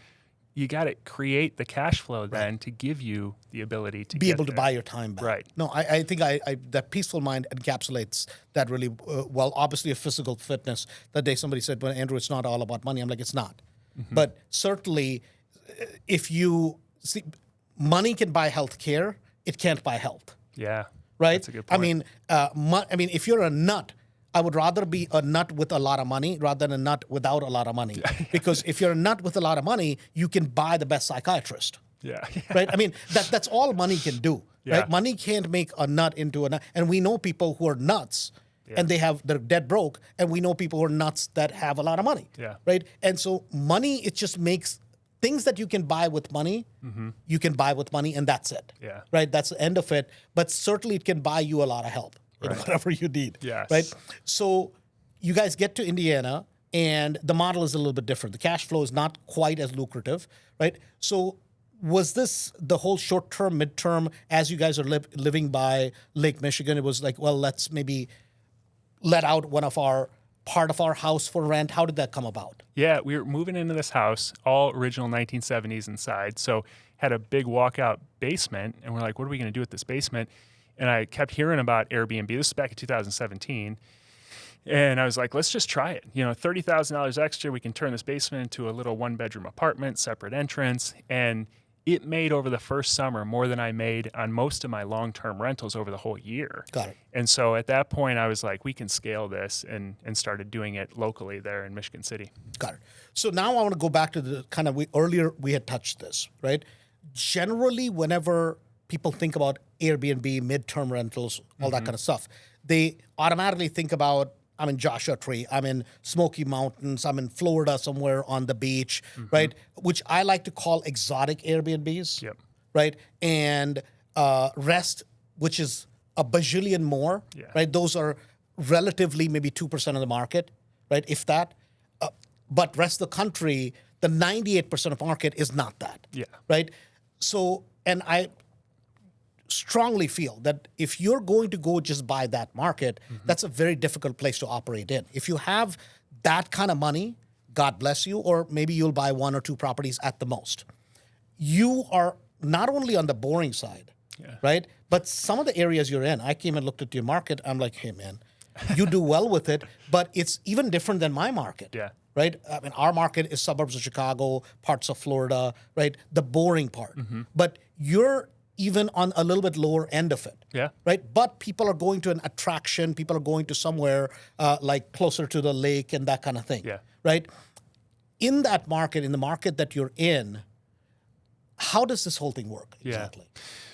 you got to create the cash flow then to give you the ability to be able to buy your time back. Right. No, I think that peaceful mind encapsulates that really well. Obviously, a physical fitness. That day somebody said, well, Andrew, it's not all about money. I'm like, it's not. Mm-hmm. But certainly, if you see, money can buy health care, it can't buy health. Yeah. Right? That's a good point. I mean, if you're a nut, I would rather be a nut with a lot of money rather than a nut without a lot of money. Because if you're a nut with a lot of money, you can buy the best psychiatrist. Yeah. Right? I mean, that's all money can do. Yeah. Right? Money can't make a nut into a nut. And we know people who are nuts and they're dead broke. And we know people who are nuts that have a lot of money. Yeah. Right? And so money, it just makes things that you can buy with money, you can buy with money, and that's it. Yeah. Right? That's the end of it. But certainly it can buy you a lot of help in whatever you need. Yes. Right? So you guys get to Indiana, and the model is a little bit different. The cash flow is not quite as lucrative, right? So was this the whole short-term, midterm, as you guys are living by Lake Michigan, it was like, well, let's maybe let out part of our house for rent? How did that come about? Yeah, we were moving into this house, all original 1970s inside. So had a big walkout basement, and we're like, what are we going to do with this basement? And I kept hearing about Airbnb. This was back in 2017. And I was like, let's just try it. $30,000 extra, we can turn this basement into a little one-bedroom apartment, separate entrance. And it made over the first summer more than I made on most of my long-term rentals over the whole year. Got it. And so at that point, I was like, we can scale this, and started doing it locally there in Michigan City. Got it. So now I want to go back to the kind of, earlier we had touched this, right? Generally, whenever people think about Airbnb, midterm rentals, all that kind of stuff, they automatically think about, I'm in Joshua Tree, I'm in Smoky Mountains, I'm in Florida somewhere on the beach, right? Which I like to call exotic Airbnbs, Yep. right? And Rest, which is a bajillion more, right? Those are relatively maybe 2% of the market, right? If that. But rest of the country, the 98% of market is not that, right? So, and I strongly feel that if you're going to go just buy that market, that's a very difficult place to operate in. If you have that kind of money, God bless you, or maybe you'll buy 1 or 2 properties at the most. You are not only on the boring side, right? But some of the areas you're in, I came and looked at your market. I'm like, hey, man, you do well with it, but it's even different than my market. Right? I mean, our market is suburbs of Chicago, parts of Florida, right? The boring part. But you're even on a little bit lower end of it. Right? But people are going to an attraction. People are going to somewhere like closer to the lake and that kind of thing. Right? In that market, in the market that you're in, how does this whole thing work exactly?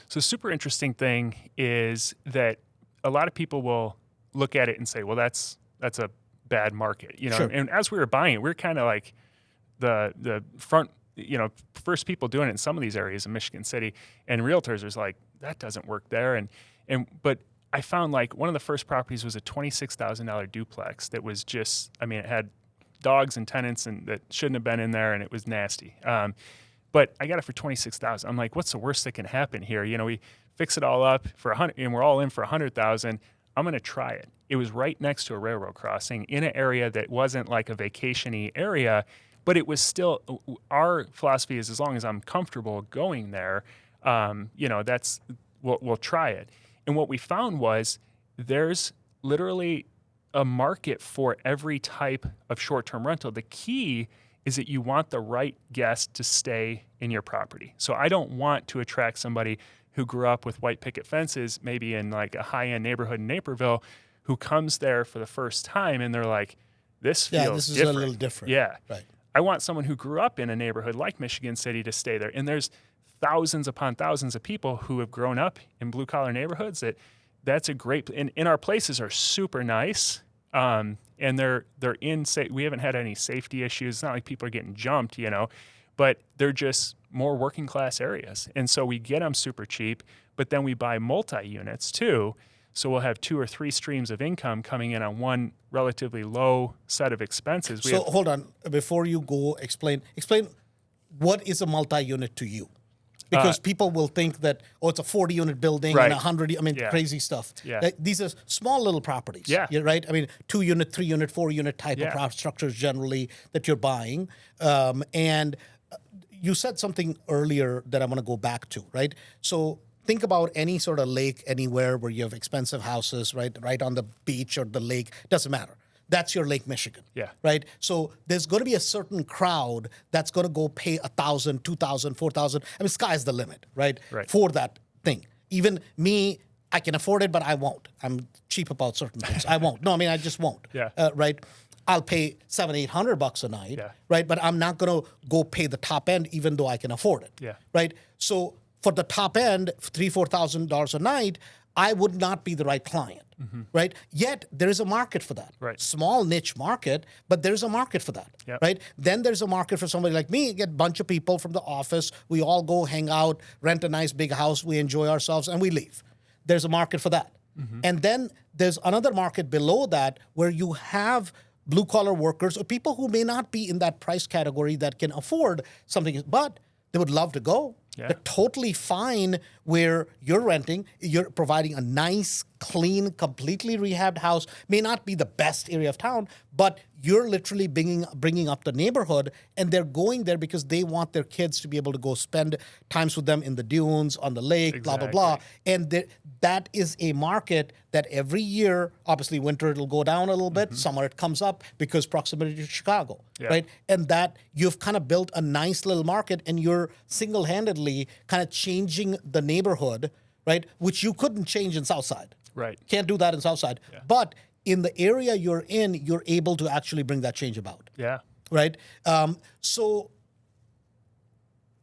So super interesting thing is that a lot of people will look at it and say, well, that's a bad market, you know. And as we were buying it, we were kind of like the front, you know, first people doing it in some of these areas in Michigan City, and realtors was like, that doesn't work there. But I found like one of the first properties was a $26,000 duplex that was just, I mean, it had dogs and tenants and that shouldn't have been in there, and it was nasty. But I got it for $26,000. I'm like, what's the worst that can happen here? You know, we fix it all up for $100,000, and we're all in for $100,000. I'm going to try it. It was right next to a railroad crossing in an area that wasn't like a vacation-y area, but it was still, our philosophy is as long as I'm comfortable going there, you know, we'll try it. And what we found was there's literally a market for every type of short-term rental. The key is that you want the right guest to stay in your property. So I don't want to attract somebody who grew up with white picket fences, maybe in like a high-end neighborhood in Naperville, who comes there for the first time and they're like, this feels this is different. a little different. Right. I want someone who grew up in a neighborhood like Michigan City to stay there. And there's thousands upon thousands of people who have grown up in blue-collar neighborhoods that's a great, and our places are super nice. And they're in, we haven't had any safety issues. It's not like people are getting jumped, you know, but they're just more working class areas. And so we get them super cheap, but then we buy multi-units too. So we'll have 2 or 3 streams of income coming in on one relatively low set of expenses. Hold on, before you go, explain what is a multi-unit to you? Because people will think that, it's a 40-unit building and 100, crazy stuff. These are small little properties, right? I mean, 2-unit, 3-unit, 4-unit type of structures generally that you're buying. And you said something earlier that I want to go back to, right? So think about any sort of lake anywhere where you have expensive houses, right on the beach or the lake, doesn't matter. That's your Lake Michigan, right? So there's going to be a certain crowd that's going to go pay $1,000, $2,000, $4,000. I mean, sky's the limit, right? For that thing. Even me, I can afford it, but I won't. I'm cheap about certain things. I won't. No, I mean, I just won't. Right? I'll pay $700-800 a night, right? But I'm not going to go pay the top end, even though I can afford it, right? So for the top end, $3,000-4,000 a night, I would not be the right client, right? Yet there is a market for that. Small niche market, but there's a market for that, right? Then there's a market for somebody like me, get a bunch of people from the office, we all go hang out, rent a nice big house, we enjoy ourselves, and we leave. There's a market for that. And then there's another market below that where you have blue-collar workers or people who may not be in that price category that can afford something, but they would love to go. They're totally fine where you're renting, you're providing a nice, clean, completely rehabbed house. May not be the best area of town, but you're literally bringing up the neighborhood, and they're going there because they want their kids to be able to go spend times with them in the dunes, on the lake, blah, blah, blah. And that is a market that every year, obviously winter it'll go down a little bit, summer it comes up because proximity to Chicago, right? And that you've kind of built a nice little market, and you're single-handedly kind of changing the neighborhood, right? Which you couldn't change in Southside. Right. Can't do that in Southside. Yeah. But in the area you're in, you're able to actually bring that change about. Yeah. Right? So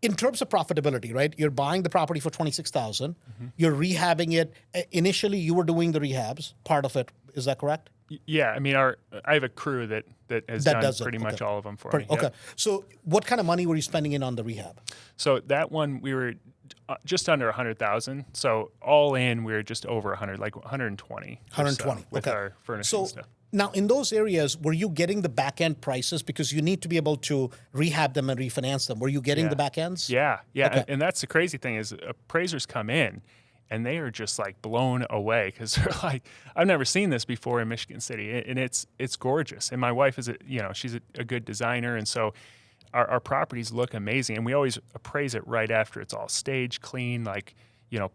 in terms of profitability, right? You're buying the property for $26,000. You're rehabbing it. Initially, you were doing the rehabs, part of it. Is that correct? Yeah. I mean, I have a crew that has done pretty much all of them for me. Okay. Yep. So what kind of money were you spending in on the rehab? So that one, we were just under 100,000. So all in, we were just over 100, like 120. 120 with our furnishing and stuff. Now, in those areas, were you getting the back end prices because you need to be able to rehab them and refinance them? Were you getting the back ends? Yeah. Okay. And that's the crazy thing is appraisers come in and they are just like blown away because they're like, I've never seen this before in Michigan City, and it's gorgeous. And my wife is she's a good designer, and so our properties look amazing, and we always appraise it right after it's all staged, clean, like,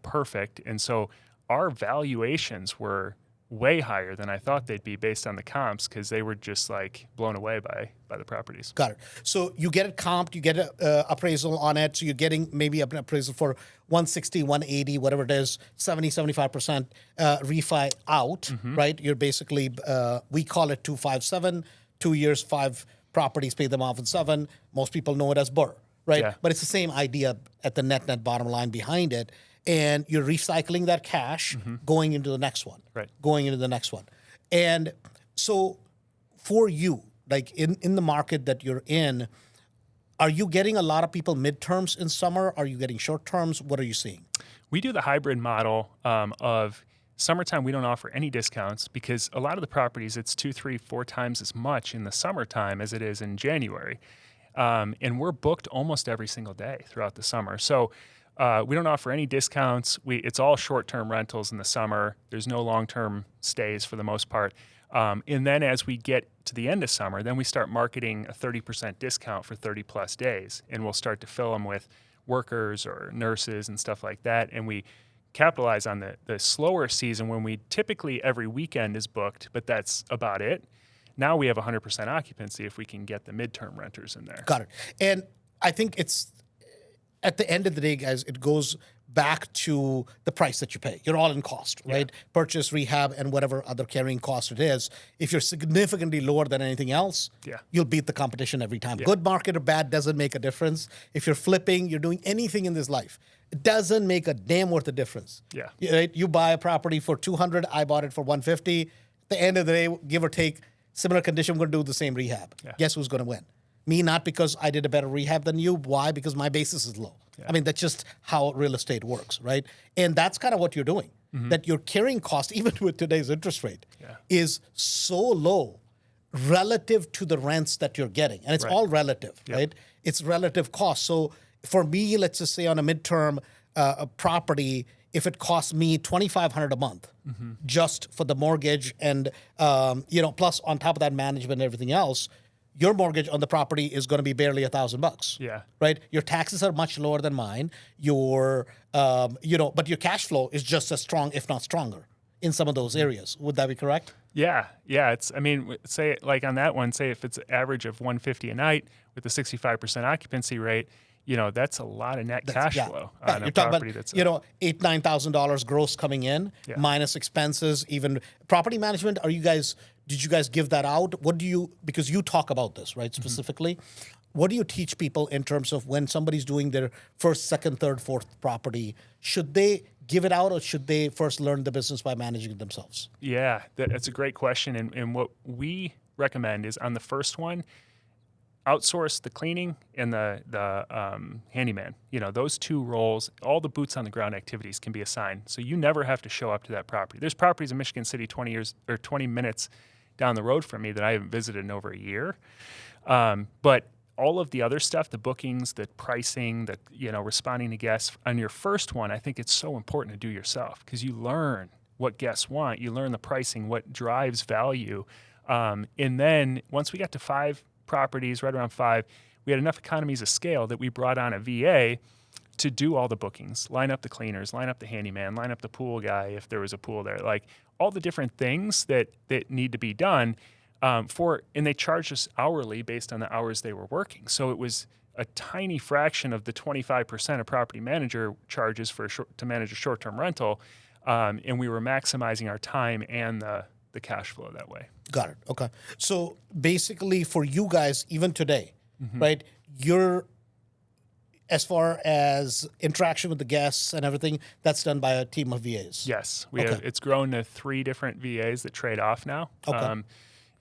perfect. And so our valuations were way higher than I thought they'd be based on the comps because they were just like blown away by the properties. Got it. So you get it comped, you get an appraisal on it. So you're getting maybe an appraisal for 160, 180, whatever it is, 70, 75% refi out, right? You're basically, we call it 257, 2 years, 5 properties, pay them off in 7. Most people know it as BRRRR, right? Yeah. But it's the same idea at the net bottom line behind it. And you're recycling that cash going into the next one. Right. Going into the next one. And so for you, like in the market that you're in, are you getting a lot of people midterms in summer? Are you getting short terms? What are you seeing? We do the hybrid model of summertime. We don't offer any discounts because a lot of the properties, it's 2, 3, 4 times as much in the summertime as it is in January. And we're booked almost every single day throughout the summer. So we don't offer any discounts. It's all short-term rentals in the summer. There's no long-term stays for the most part. And then as we get to the end of summer, then we start marketing a 30% discount for 30-plus days. And we'll start to fill them with workers or nurses and stuff like that. And we capitalize on the slower season when we typically every weekend is booked, but that's about it. Now we have 100% occupancy if we can get the midterm renters in there. Got it. And I think it's, at the end of the day, guys, it goes back to the price that you pay. You're all in cost, right? Purchase, rehab, and whatever other carrying cost it is. If you're significantly lower than anything else, you'll beat the competition every time. Good market or bad doesn't make a difference. If you're flipping, you're doing anything in this life, it doesn't make a damn worth of difference. Right? You buy a property for $200, I bought it for $150. At the end of the day, give or take, similar condition, we're going to do the same rehab. Guess who's going to win? Me, not because I did a better rehab than you. Why? Because my basis is low. I mean, that's just how real estate works, right? And that's kind of what you're doing. That your carrying cost, even with today's interest rate, is so low relative to the rents that you're getting. And it's all relative, right? It's relative cost. So for me, let's just say on a midterm a property, if it costs me $2,500 a month just for the mortgage and, plus on top of that management and everything else, your mortgage on the property is going to be barely $1,000. Right? Your taxes are much lower than mine. Your, but your cash flow is just as strong, if not stronger, in some of those areas. Would that be correct? Yeah. It's, I mean, say like on that one, say if it's an average of $150 a night with a 65% occupancy rate, that's a lot of net cash flow on a property that's $8,000-9,000 gross coming in minus expenses. Even property management. Did you guys give that out? Because you talk about this, right? Specifically, what do you teach people in terms of when somebody's doing their first, second, third, fourth property? Should they give it out, or should they first learn the business by managing it themselves? Yeah, that's a great question. And what we recommend is on the first one, outsource the cleaning and the handyman. Those two roles, all the boots on the ground activities can be assigned. So you never have to show up to that property. There's properties in Michigan City 20 minutes down the road from me that I haven't visited in over a year. But all of the other stuff, the bookings, the pricing, responding to guests on your first one, I think it's so important to do yourself because you learn what guests want. You learn the pricing, what drives value. And then once we got to 5 properties, right around 5, we had enough economies of scale that we brought on a VA to do all the bookings, line up the cleaners, line up the handyman, line up the pool guy if there was a pool there, like all the different things that need to be done and they charged us hourly based on the hours they were working. So it was a tiny fraction of the 25% a property manager charges to manage a short-term rental, and we were maximizing our time and the cash flow that way. Got it. Okay. So basically for you guys, even today, right, you're, as far as interaction with the guests and everything, that's done by a team of VAs. Yes. It's grown to 3 different VAs that trade off now. Okay.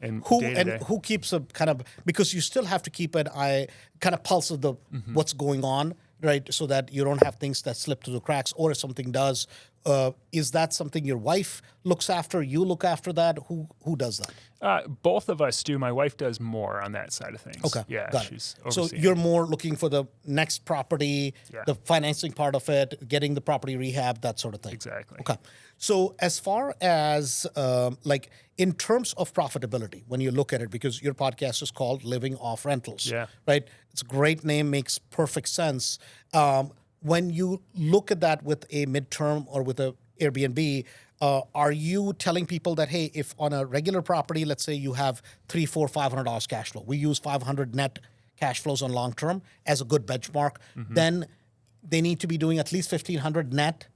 And who keeps a kind of, because you still have to keep an eye, kind of pulse of the what's going on, right? So that you don't have things that slip through the cracks, or if something does, is that something your wife looks after? You look after that? Who does that? Both of us do. My wife does more on that side of things. Okay, yeah, got she's it. So overseeing. you're more looking for the next property, Yeah. the financing part of it, getting the property rehab, that sort of thing. Exactly. Okay. So as far as like in terms of profitability, when you look at it, because your podcast is called Living Off Rentals, Yeah. right? It's a great name, makes perfect sense. When you look at that with a midterm or with a Airbnb, are you telling people that, hey, if on a regular property, let's say you have $300, $400, $500 cash flow, we use 500 net cash flows on long term as a good benchmark, then they need to be doing at least 1,500 net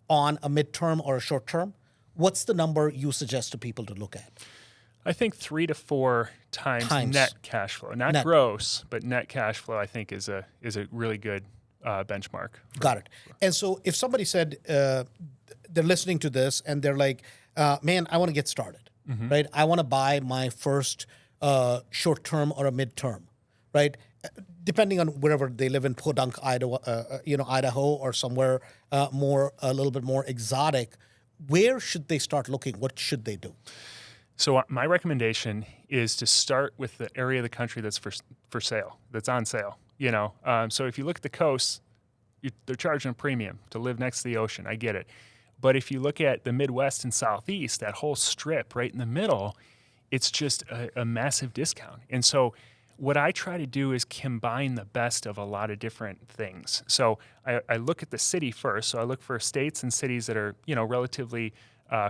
on a midterm or a short term. What's the number you suggest to people to look at? I think 3 to 4 times net cash flow, not Net. gross, but net cash flow. I think is a really good benchmark. Got it. And so if somebody said they're listening to this and they're like, man, I want to get started, right? I want to buy my first short term or a midterm, right? Depending on wherever they live in Podunk, Idaho, Idaho, or somewhere a little bit more exotic. Where should they start looking? What should they do? So my recommendation is to start with the area of the country that's for sale, that's on sale. So if you look at the coast, they're charging a premium to live next to the ocean. I get it. But if you look at the Midwest and Southeast, that whole strip right in the middle, it's just a massive discount. And so what I try to do is combine the best of a lot of different things. So I look at the city first. So I look for states and cities that are, relatively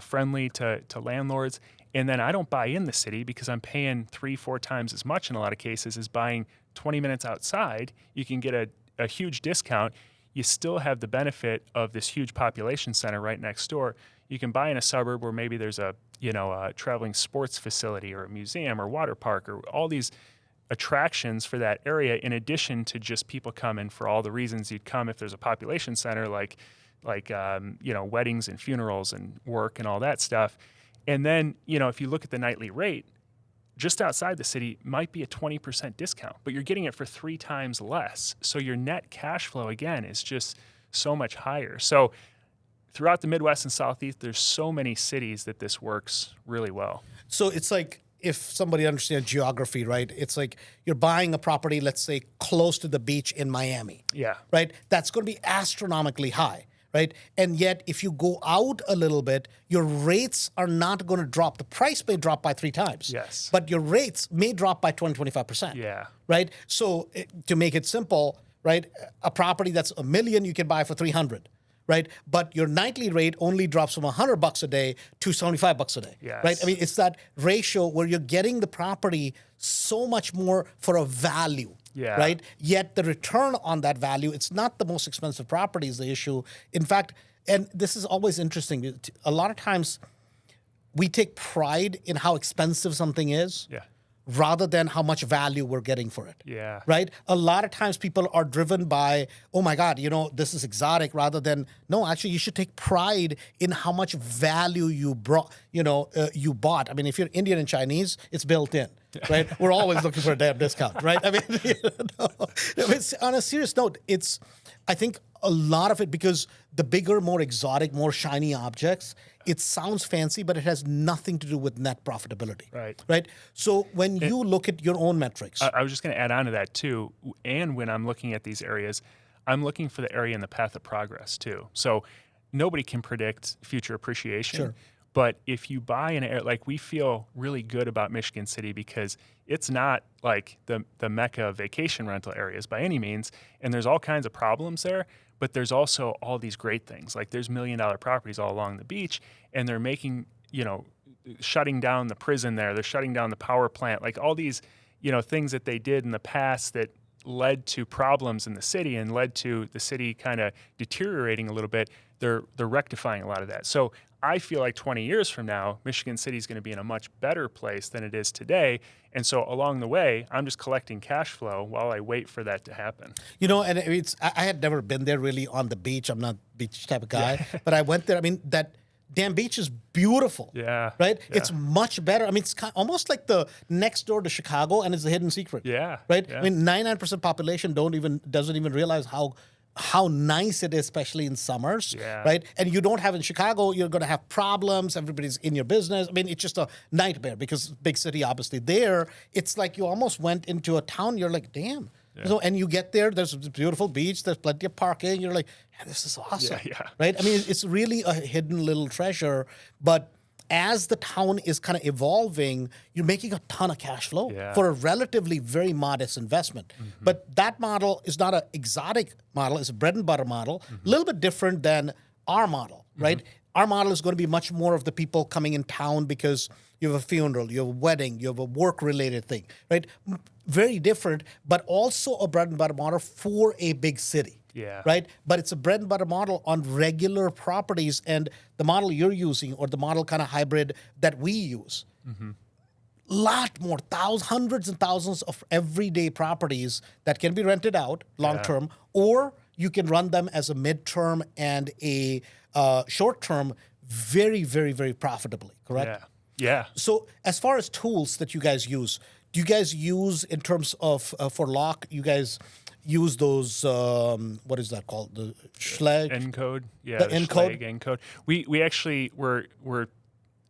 friendly to landlords. And then I don't buy in the city because I'm paying 3-4 times as much in a lot of cases as buying 20 minutes outside. You can get a huge discount. You still have the benefit of this huge population center right next door. You can buy in a suburb where maybe there's a traveling sports facility or a museum or water park or all these attractions for that area, in addition to just people coming for all the reasons you'd come if there's a population center like weddings and funerals and work and all that stuff. And then, if you look at the nightly rate, just outside the city might be a 20% discount, but you're getting it for 3 times less. So your net cash flow, again, is just so much higher. So throughout the Midwest and Southeast, there's so many cities that this works really well. So it's like, if somebody understands geography, right? It's like you're buying a property, let's say, close to the beach in Miami. Yeah. Right? That's going to be astronomically high, right? And yet, if you go out a little bit, your rates are not going to drop. The price may drop by 3 times. Yes. But your rates may drop by 20-25%. Yeah. Right? So to make it simple, right, a property that's $1 million you can buy for $300. Right, but your nightly rate only drops from $100 a day to $75 a day. Yes. Right, I mean, it's that ratio where you're getting the property so much more for a value. Yeah. Right, yet the return on that value, it's not the most expensive property is the issue. In fact, and this is always interesting. A lot of times, we take pride in how expensive something is. Yeah. Rather than how much value we're getting for it. Yeah. Right? A lot of times people are driven by, oh my God, this is exotic, rather than, no, actually you should take pride in how much value you brought, you bought. I mean, if you're Indian and Chinese, it's built in, right? We're always looking for a damn discount, right? I mean, on a serious note, I think a lot of it, because the bigger, more exotic, more shiny objects, it sounds fancy, but it has nothing to do with net profitability. Right. Right. So when you look at your own metrics, I was just going to add on to that too. And when I'm looking at these areas, I'm looking for the area in the path of progress too. So nobody can predict future appreciation. Sure. But if you buy an area, like we feel really good about Michigan City because it's not like the mecca of vacation rental areas by any means. And there's all kinds of problems there, but there's also all these great things. Like there's $1 million properties all along the beach, and they're making, shutting down the prison there. They're shutting down the power plant, like all these, things that they did in the past that led to problems in the city and led to the city kind of deteriorating a little bit. They're rectifying a lot of that. So I feel like 20 years from now, Michigan City is going to be in a much better place than it is today. And so along the way, I'm just collecting cash flow while I wait for that to happen. And I had never been there really on the beach. I'm not a beach type of guy, but I went there. I mean, that damn beach is beautiful. Yeah. Right? Yeah. It's much better. I mean, it's almost like the next door to Chicago, and it's a hidden secret. Yeah. Right? Yeah. I mean, 99% population doesn't even realize how nice it is, especially in summers, Yeah. right? And you don't have in Chicago, you're going to have problems. Everybody's in your business. I mean, it's just a nightmare because big city, obviously. There, it's like you almost went into a town. You're like, damn. Yeah. So, and you get there, there's a beautiful beach, there's plenty of parking. You're like, this is awesome, Yeah. right? I mean, it's really a hidden little treasure. But as the town is kind of evolving, you're making a ton of cash flow for a relatively very modest investment. Mm-hmm. But that model is not an exotic model. It's a bread and butter model, a little bit different than our model, right? Our model is going to be much more of the people coming in town because you have a funeral, you have a wedding, you have a work-related thing, right? Very different, but also a bread and butter model for a big city. Yeah. Right? But it's a bread and butter model on regular properties, and the model you're using or the model kind of hybrid that we use. Lot more, hundreds and thousands of everyday properties that can be rented out long-term, or you can run them as a midterm and a short-term very, very, very profitably, correct? Yeah. So as far as tools that you guys use, do you guys use in terms of, for lock, you guys use those, what is that called? The Schlag? Encode. Yeah. The Schlag encode? encode. We actually we're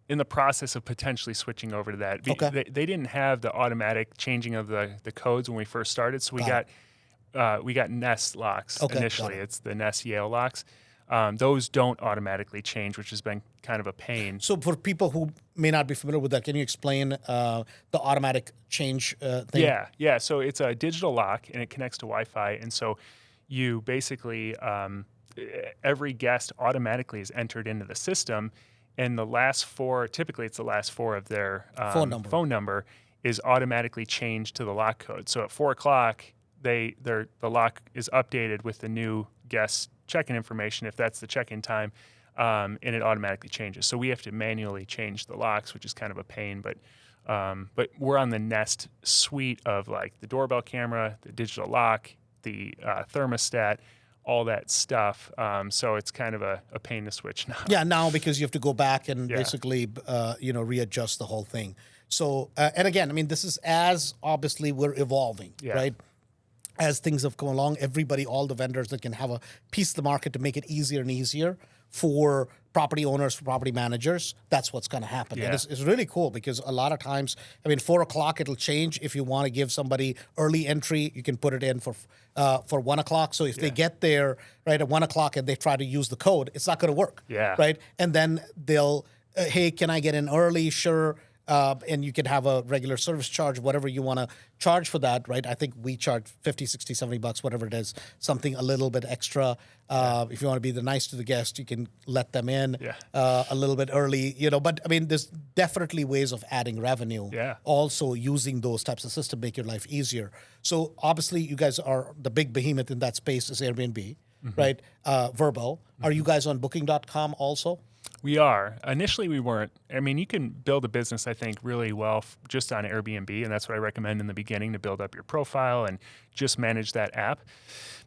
in the process of potentially switching over to that. Okay. They didn't have the automatic changing of the codes when we first started, so we got Nest locks initially. It's the Nest Yale locks. Those don't automatically change, which has been kind of a pain. So for people who may not be familiar with that, can you explain the automatic change thing? Yeah. So it's a digital lock, and it connects to Wi-Fi. And so you basically, every guest automatically is entered into the system, and typically it's the last four of their phone number is automatically changed to the lock code. So at 4 o'clock, the lock is updated with the new guest check-in information if that's the check-in time, and it automatically changes. So we have to manually change the locks, which is kind of a pain, but we're on the Nest suite of like the doorbell camera, the digital lock, the thermostat, all that stuff. So it's kind of a pain to switch now. Yeah, now because you have to go back and basically readjust the whole thing. So and again, I mean, this is as obviously we're evolving, right? As things have gone along, all the vendors that can have a piece of the market to make it easier and easier for property owners, for property managers, that's what's going to happen. And it's really cool because a lot of times, 4 o'clock, it'll change. If you want to give somebody early entry, you can put it in for 1 o'clock. So if they get there right at 1 o'clock and they try to use the code, it's not going to work. Right? And then they'll, hey, can I get in early? Sure. And you can have a regular service charge, whatever you want to charge for that, right? I think we charge $50, $60, $70, whatever it is, something a little bit extra. If you want to be nice to the guest, you can let them in a little bit early, But there's definitely ways of adding revenue. Also using those types of systems to make your life easier. So obviously, you guys are the big behemoth in that space is Airbnb, right? Vrbo. Are you guys on Booking.com also? We are. Initially, we weren't. You can build a business, I think, really well just on Airbnb, and that's what I recommend in the beginning to build up your profile and just manage that app.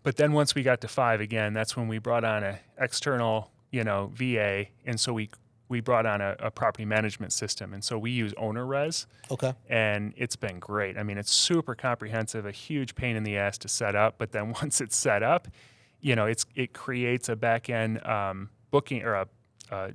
But then once we got to 5, again, that's when we brought on an external, VA, and so we brought on a property management system, and so we use OwnerRez. Okay. And it's been great. It's super comprehensive, a huge pain in the ass to set up, but then once it's set up, it creates a back-end booking or a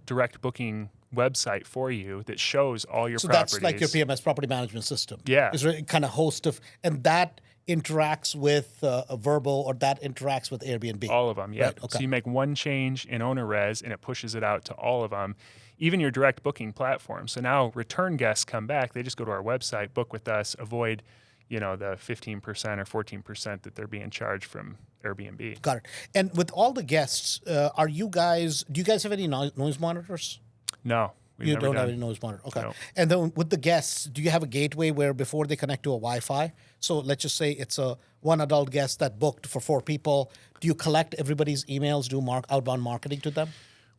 direct booking website for you that shows all your properties. So that's like your PMS property management system. Yeah. It's really kind of host of, and that interacts with a Verbo or that interacts with Airbnb? All of them, yeah. Right, okay. So you make one change in owner res, and it pushes it out to all of them, even your direct booking platform. So now return guests come back, they just go to our website, book with us, avoid, the 15% or 14% that they're being charged from Airbnb. Got it. And with all the guests, do you guys have any noise monitors? No, we've You never don't have done. any noise monitor. Okay. No. And then with the guests, do you have a gateway where before they connect to a Wi-Fi? So let's just say it's one adult guest that booked for 4 people. Do you collect everybody's emails, do outbound marketing to them?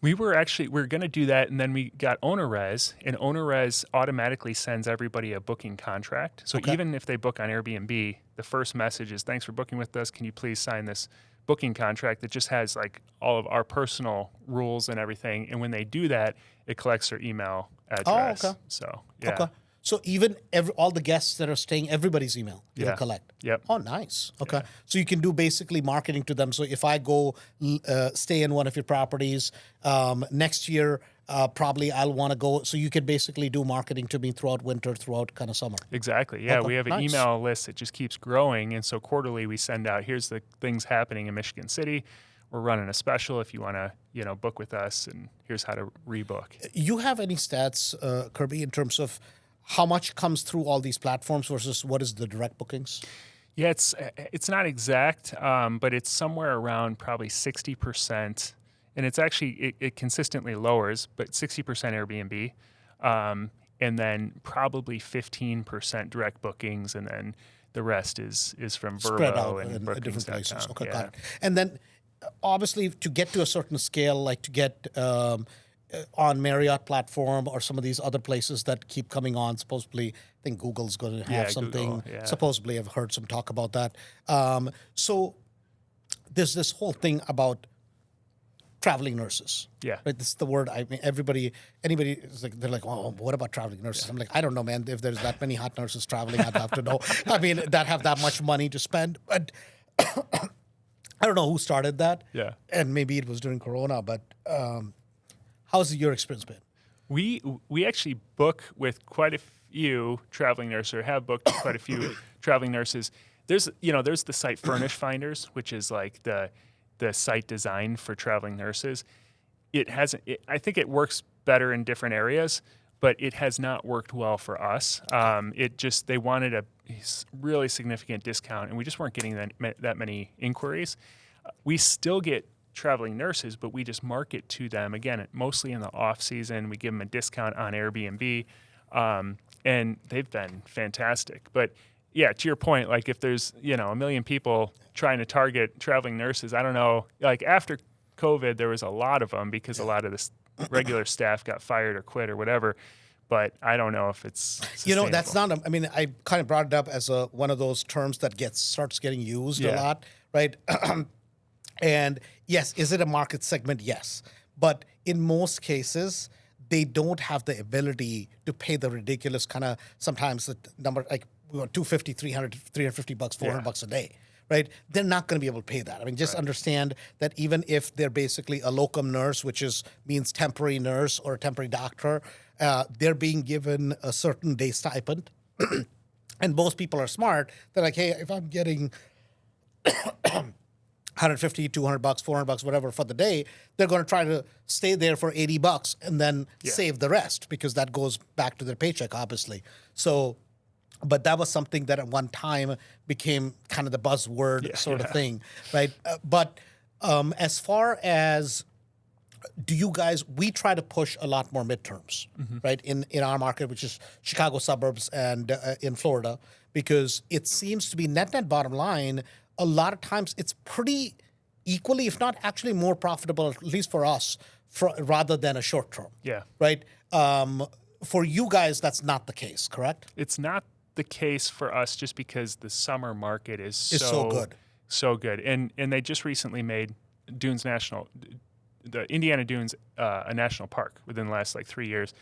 We were going to do that, and then we got OwnerRes, and OwnerRes automatically sends everybody a booking contract. So even if they book on Airbnb, the first message is, "Thanks for booking with us. Can you please sign this booking contract?" That just has like all of our personal rules and everything. And when they do that, it collects their email address. Oh, okay. So yeah. Okay. So even all the guests that are staying, everybody's email you'll Yeah. collect. Yep. Oh, nice. Okay. So you can do basically marketing to them. So if I go stay in one of your properties next year, probably I'll want to go. So you can basically do marketing to me throughout winter, throughout kind of summer. Exactly. Yeah, Okay, we have an nice. email list that just keeps growing, and so quarterly we send out, here's the things happening in Michigan City. We're running a special if you want to, book with us, and here's how to rebook. You have any stats, Kirby, in terms of how much comes through all these platforms versus what is the direct bookings? Yeah, it's not exact, but it's somewhere around probably 60%, and it's actually it consistently lowers, but 60% Airbnb, and then probably 15% direct bookings, and then the rest is from Spread Verbo out and in different places. bookings.com. Okay, Yeah. got it. And then obviously to get to a certain scale, like to get on Marriott platform or some of these other places that keep coming on, supposedly, I think Google's going to have Yeah, something. Google, yeah. Supposedly, I've heard some talk about that. So there's this whole thing about traveling nurses. Yeah. Right. This is the word. I mean, anybody is like, they're like, oh, what about traveling nurses? I'm like, I don't know, man. If there's that many hot nurses traveling, I'd have to know. I mean, that have that much money to spend. But I don't know who started that. Yeah. And maybe it was during Corona, but how's your experience been? We actually book with quite a few traveling nurses, or have booked with quite a few traveling nurses. There's the site Furnish Finders, which is like the site designed for traveling nurses. I think it works better in different areas, but it has not worked well for us. They wanted a really significant discount, and we just weren't getting that many inquiries. We still get traveling nurses, but we just market to them, again, mostly in the off season. We give them a discount on Airbnb, and they've been fantastic. But yeah, to your point, like if there's, a million people trying to target traveling nurses, I don't know, like after COVID, there was a lot of them because a lot of the regular staff got fired or quit or whatever. But I don't know if it's sustainable. That's not. I mean, I kind of brought it up as one of those terms that starts getting used a lot, right? And yes, is it a market segment? Yes, but in most cases, they don't have the ability to pay the ridiculous kind of sometimes the number like we want 250, 300, 350 bucks, 400 bucks a day. Right, they're not going to be able to pay that. I mean, just understand that even if they're basically a locum nurse, which means temporary nurse or a temporary doctor, they're being given a certain day stipend. And most people are smart. They're like, hey, if I'm getting 150, 200 bucks, 400 bucks, whatever for the day, they're going to try to stay there for 80 bucks and then save the rest because that goes back to their paycheck, obviously. So, but that was something that at one time became kind of the buzzword sort of thing, right? But as far as we try to push a lot more midterms, right, in our market, which is Chicago suburbs and in Florida, because it seems to be net bottom line, a lot of times it's pretty equally, if not actually more profitable, at least for us, rather than a short term. Yeah. Right? For you guys, that's not the case, correct? It's not the case for us just because the summer market is so good. So good. And they just recently made Dunes the Indiana Dunes a national park within the last 3 years.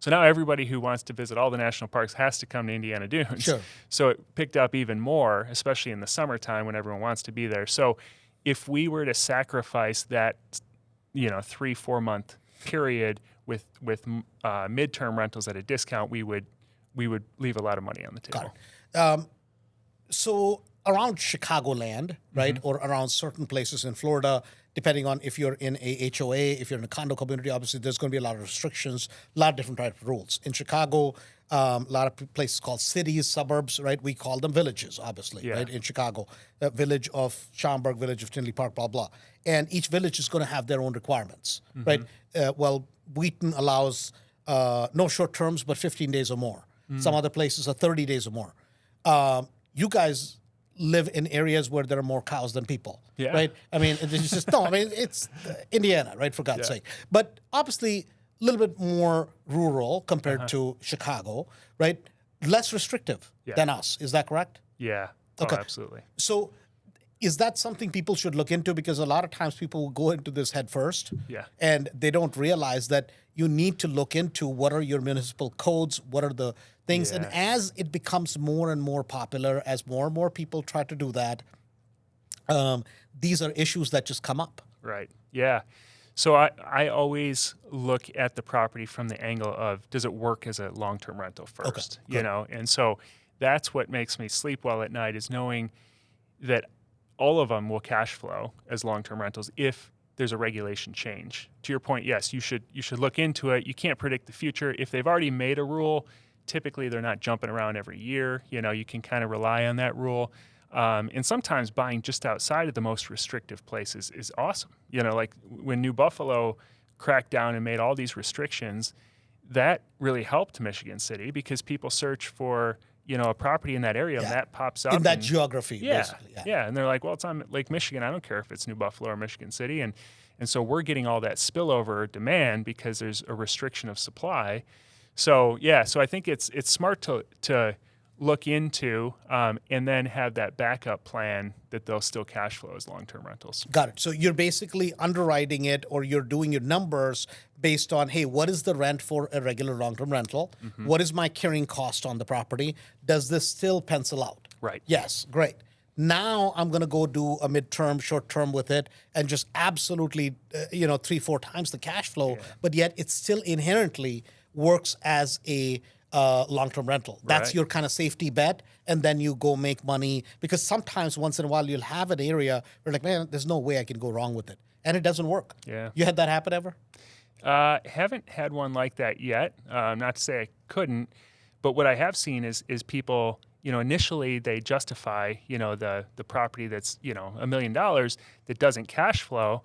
So now everybody who wants to visit all the national parks has to come to Indiana Dunes. Sure. So it picked up even more, especially in the summertime when everyone wants to be there. So if we were to sacrifice that, 3-4 month period with midterm rentals at a discount, we would leave a lot of money on the table. Got it. So around Chicagoland, right, or around certain places in Florida, depending on if you're in a HOA, if you're in a condo community, obviously there's going to be a lot of restrictions, a lot of different types of rules. In Chicago, a lot of places called cities, suburbs, right? We call them villages, obviously, right? In Chicago, village of Schaumburg, village of Tinley Park, blah, blah. And each village is going to have their own requirements, right? Well, Wheaton allows no short terms, but 15 days or more. Some other places are 30 days or more. You guys live in areas where there are more cows than people, right? I mean, it's just, no, I mean, it's Indiana, right, for God's sake. But obviously, a little bit more rural compared to Chicago, right? Less restrictive than us. Is that correct? Yeah. Okay. Oh, absolutely. So is that something people should look into? Because a lot of times people will go into this head first and they don't realize that you need to look into what are your municipal codes, what are the things. And as it becomes more and more popular, as more and more people try to do that, these are issues that just come up. Right. Yeah. So I always look at the property from the angle of, does it work as a long-term rental first? You know, and so that's what makes me sleep well at night, is knowing that all of them will cash flow as long-term rentals if there's a regulation change. To your point, yes, you should look into it. You can't predict the future. If they've already made a rule, typically they're not jumping around every year. You know, you can kind of rely on that rule. And sometimes buying just outside of the most restrictive places is awesome. You know, like when New Buffalo cracked down and made all these restrictions, that really helped Michigan City because people search for, you know, a property in that area and that pops up. In that geography, basically. Yeah. And they're like, well, it's on Lake Michigan. I don't care if it's New Buffalo or Michigan City. And so we're getting all that spillover demand because there's a restriction of supply. So, so I think it's smart to look into and then have that backup plan that they'll still cash flow as long-term rentals. Got it. So you're basically underwriting it, or you're doing your numbers based on, hey, what is the rent for a regular long-term rental? What is my carrying cost on the property? Does this still pencil out? Right. Yes, great. Now I'm going to go do a midterm, short term with it and just absolutely, 3-4 times the cash flow, but yet it still inherently works as a long-term rental. That's your kind of safety bet, and then you go make money, because sometimes once in a while you'll have an area where like, man, there's no way I can go wrong with it, and it doesn't work. Yeah. You had that happen ever? Haven't had one like that yet. Not to say I couldn't, but what I have seen is people, initially they justify, the property that's, $1 million that doesn't cash flow,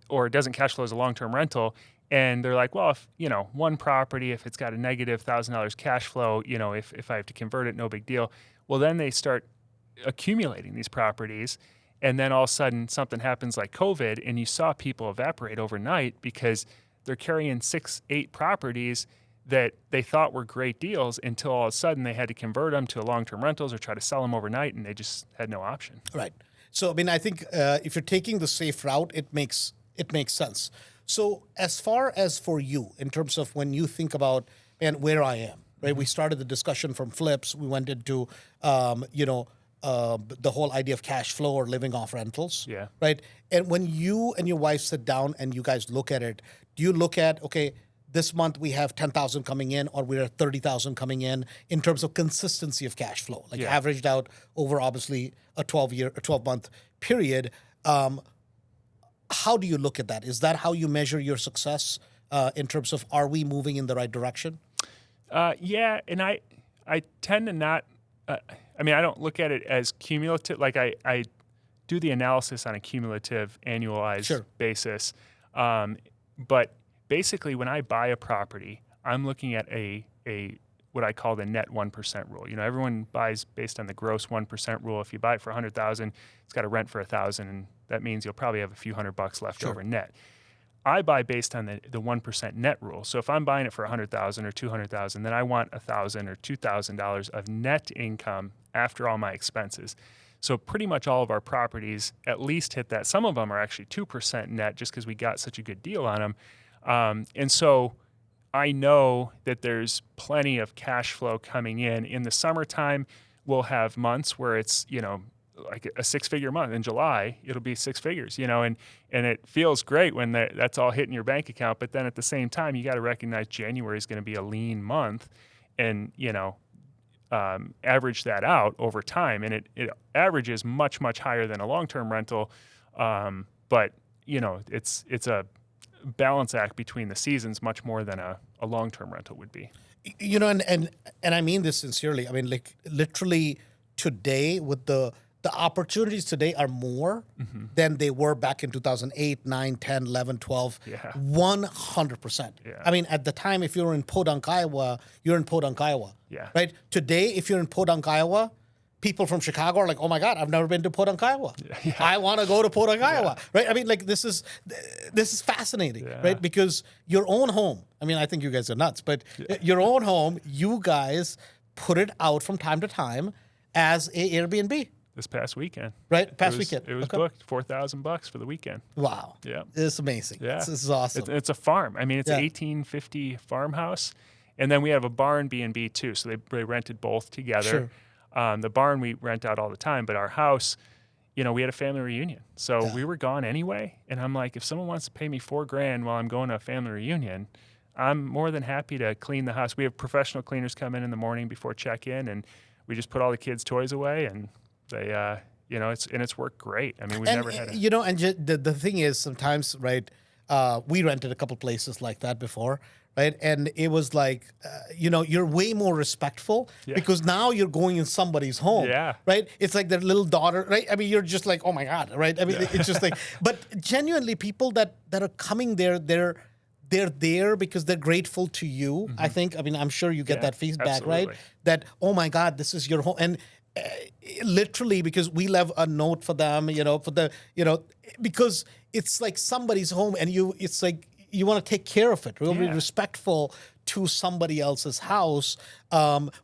or it doesn't cash flow as a long-term rental. And they're like, well, if, one property, if it's got a negative $1,000 cash flow, if I have to convert it, no big deal. Well, then they start accumulating these properties. And then all of a sudden something happens like COVID, and you saw people evaporate overnight because they're carrying 6-8 properties that they thought were great deals until all of a sudden they had to convert them to long-term rentals or try to sell them overnight, and they just had no option. Right. So, I mean, I think if you're taking the safe route, it makes sense. So as far as for you, in terms of when you think about, man, where I am, right? We started the discussion from flips. We went into, the whole idea of cash flow or living off rentals, right? And when you and your wife sit down and you guys look at it, do you look at, okay, this month we have 10,000 coming in, or we're at 30,000 coming in terms of consistency of cash flow, like averaged out over obviously a 12-month period? How do you look at that? Is that how you measure your success in terms of, are we moving in the right direction? Yeah, and I tend to not. I don't look at it as cumulative. Like I do the analysis on a cumulative annualized basis. But basically, when I buy a property, I'm looking at a what I call the net 1% rule. Everyone buys based on the gross 1% rule. If you buy it for $100,000, it's got to rent for $1,000, and that means you'll probably have a few $100 left over net. I buy based on the 1% net rule. So if I'm buying it for $100,000 or $200,000, then I want $1,000 or $2,000 of net income after all my expenses. So pretty much all of our properties at least hit that. Some of them are actually 2% net just because we got such a good deal on them. And so I know that there's plenty of cash flow coming in. In the summertime, we'll have months where it's, like a 6-figure month. In July, it'll be 6 figures, and it feels great when that's all hitting your bank account. But then at the same time, you got to recognize January is going to be a lean month. And, average that out over time, and it averages much, much higher than a long-term rental. But it's a balance act between the seasons much more than a long-term rental would be. And I mean this sincerely. I mean, like literally today, with the opportunities today are more than they were back in 2008, 9, 10, 11, 12. Yeah. 100%. Yeah. I mean, at the time, if you were in Podunk, Iowa, you're in Podunk, Iowa. Yeah. Right? Today, if you're in Podunk, Iowa, people from Chicago are like, oh my God, I've never been to Podunk, Iowa. Yeah. I want to go to Podunk, Iowa. Right? I mean, like this is fascinating, right? Because your own home, I mean, I think you guys are nuts, but your own home, you guys put it out from time to time as a Airbnb. This past weekend. Right? Past weekend. It was booked $4,000 for the weekend. Wow. Yeah. It's amazing. Yeah. This is awesome. It's a farm. I mean, it's an 1850 farmhouse. And then we have a barn B&B too. So they rented both together. Sure. The barn we rent out all the time, but our house, we had a family reunion. So we were gone anyway. And I'm like, if someone wants to pay me $4,000 while I'm going to a family reunion, I'm more than happy to clean the house. We have professional cleaners come in the morning before check-in, and we just put all the kids' toys away, and they, it's worked great. I mean, we've never had the thing is sometimes, right, we rented a couple places like that before, right? And it was like, you're way more respectful because now you're going in somebody's home, right? It's like their little daughter, right? I mean, you're just like, oh my God, right? I mean, it's just like, but genuinely people that are coming there, they're there because they're grateful to you, I think. I mean, I'm sure you get that feedback, absolutely. right? That, oh my God, this is your home. And literally, because we left a note for them, because it's like somebody's home, and it's like you want to take care of it. Really be respectful to somebody else's house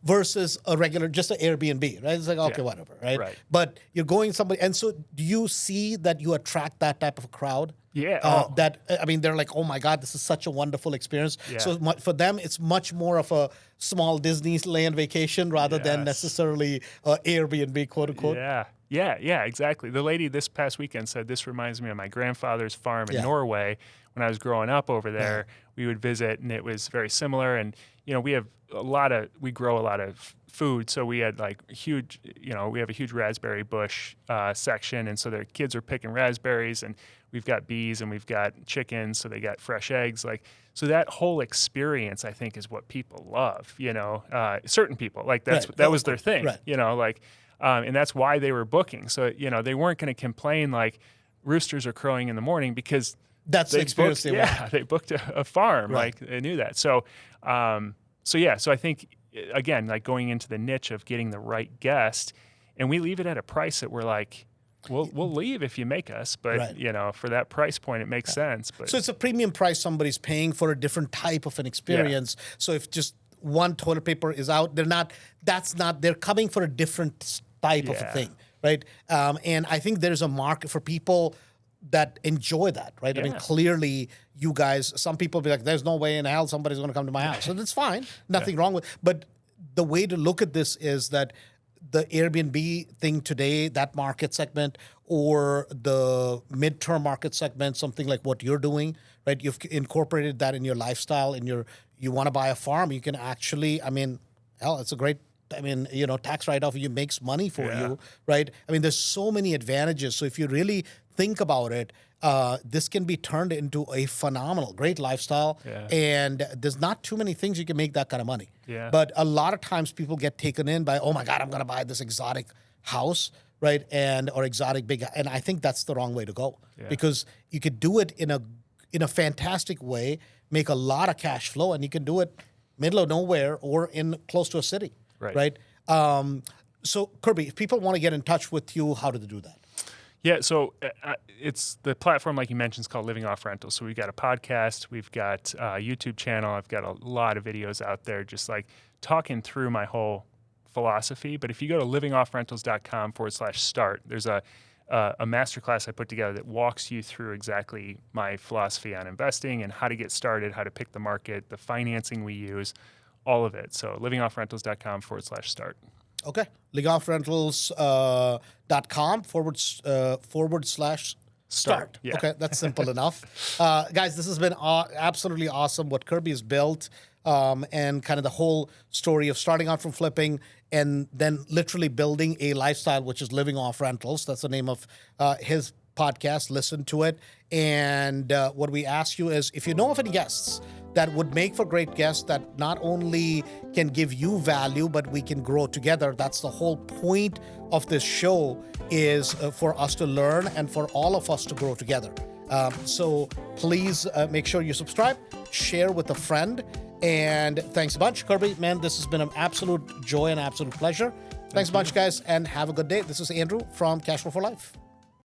versus a regular, just an Airbnb, right? It's like, okay, whatever, right? But you're going somebody, and so do you see that you attract that type of a crowd? Yeah. They're like, oh my God, this is such a wonderful experience. Yeah. So for them, it's much more of a small Disneyland vacation rather than necessarily Airbnb, quote unquote. Yeah, exactly. The lady this past weekend said, this reminds me of my grandfather's farm in Norway. When I was growing up over there, we would visit, and it was very similar. And, we grow a lot of food. So we had like huge, we have a huge raspberry bush section. And so their kids are picking raspberries, and we've got bees and we've got chickens. So they got fresh eggs. So that whole experience, I think, is what people love, certain people, like that was their thing, and that's why they were booking. So, they weren't going to complain like roosters are crowing in the morning because that's the experience they want. They booked a farm, like they knew that. So I think, again, like going into the niche of getting the right guest, and we leave it at a price that we're like, we'll leave if you make us, but for that price point, it makes sense. But so it's a premium price somebody's paying for a different type of an experience. So if just one toilet paper is out, they're coming for a different type of a thing, right? And I think there's a market for people that enjoy that, right? I mean, clearly you guys, some people be like, there's no way in hell somebody's going to come to my house. So that's fine. Nothing wrong with, but the way to look at this is that the Airbnb thing today, that market segment, or the midterm market segment, something like what you're doing, right? You've incorporated that in your lifestyle, you want to buy a farm, you can actually, it's a great, tax write-off, it makes money for you, right? I mean, there's so many advantages. So if you really think about it, this can be turned into a phenomenal, great lifestyle. And there's not too many things you can make that kind of money. But a lot of times people get taken in by, oh my God, I'm going to buy this exotic house, right? Or exotic big, and I think that's the wrong way to go, because you could do it in a fantastic way, make a lot of cash flow, and you can do it middle of nowhere or in close to a city. Right. So Kirby, if people want to get in touch with you, how do they do that? Yeah, so it's the platform, like you mentioned, is called Living Off Rental. So we've got a podcast, we've got a YouTube channel, I've got a lot of videos out there just like talking through my whole philosophy. But if you go to livingoffrentals.com/start, there's a masterclass I put together that walks you through exactly my philosophy on investing and how to get started, how to pick the market, the financing we use, all of it. So livingoffrentals.com/start. Okay. livingoffrentals.com/start. Yeah. Okay, that's simple enough. Guys, this has been absolutely awesome what Kirby has built. and kind of the whole story of starting out from flipping and then literally building a lifestyle, which is living off rentals. That's the name of his podcast. Listen to it. And what we ask you is, if you know of any guests that would make for great guests that not only can give you value, but we can grow together. That's the whole point of this show, is for us to learn and for all of us to grow together. So please make sure you subscribe, share with a friend, and thanks a bunch. Kirby, man, this has been an absolute joy and absolute pleasure. Thanks a bunch, guys, and have a good day. This is Andrew from Cashflow For Life.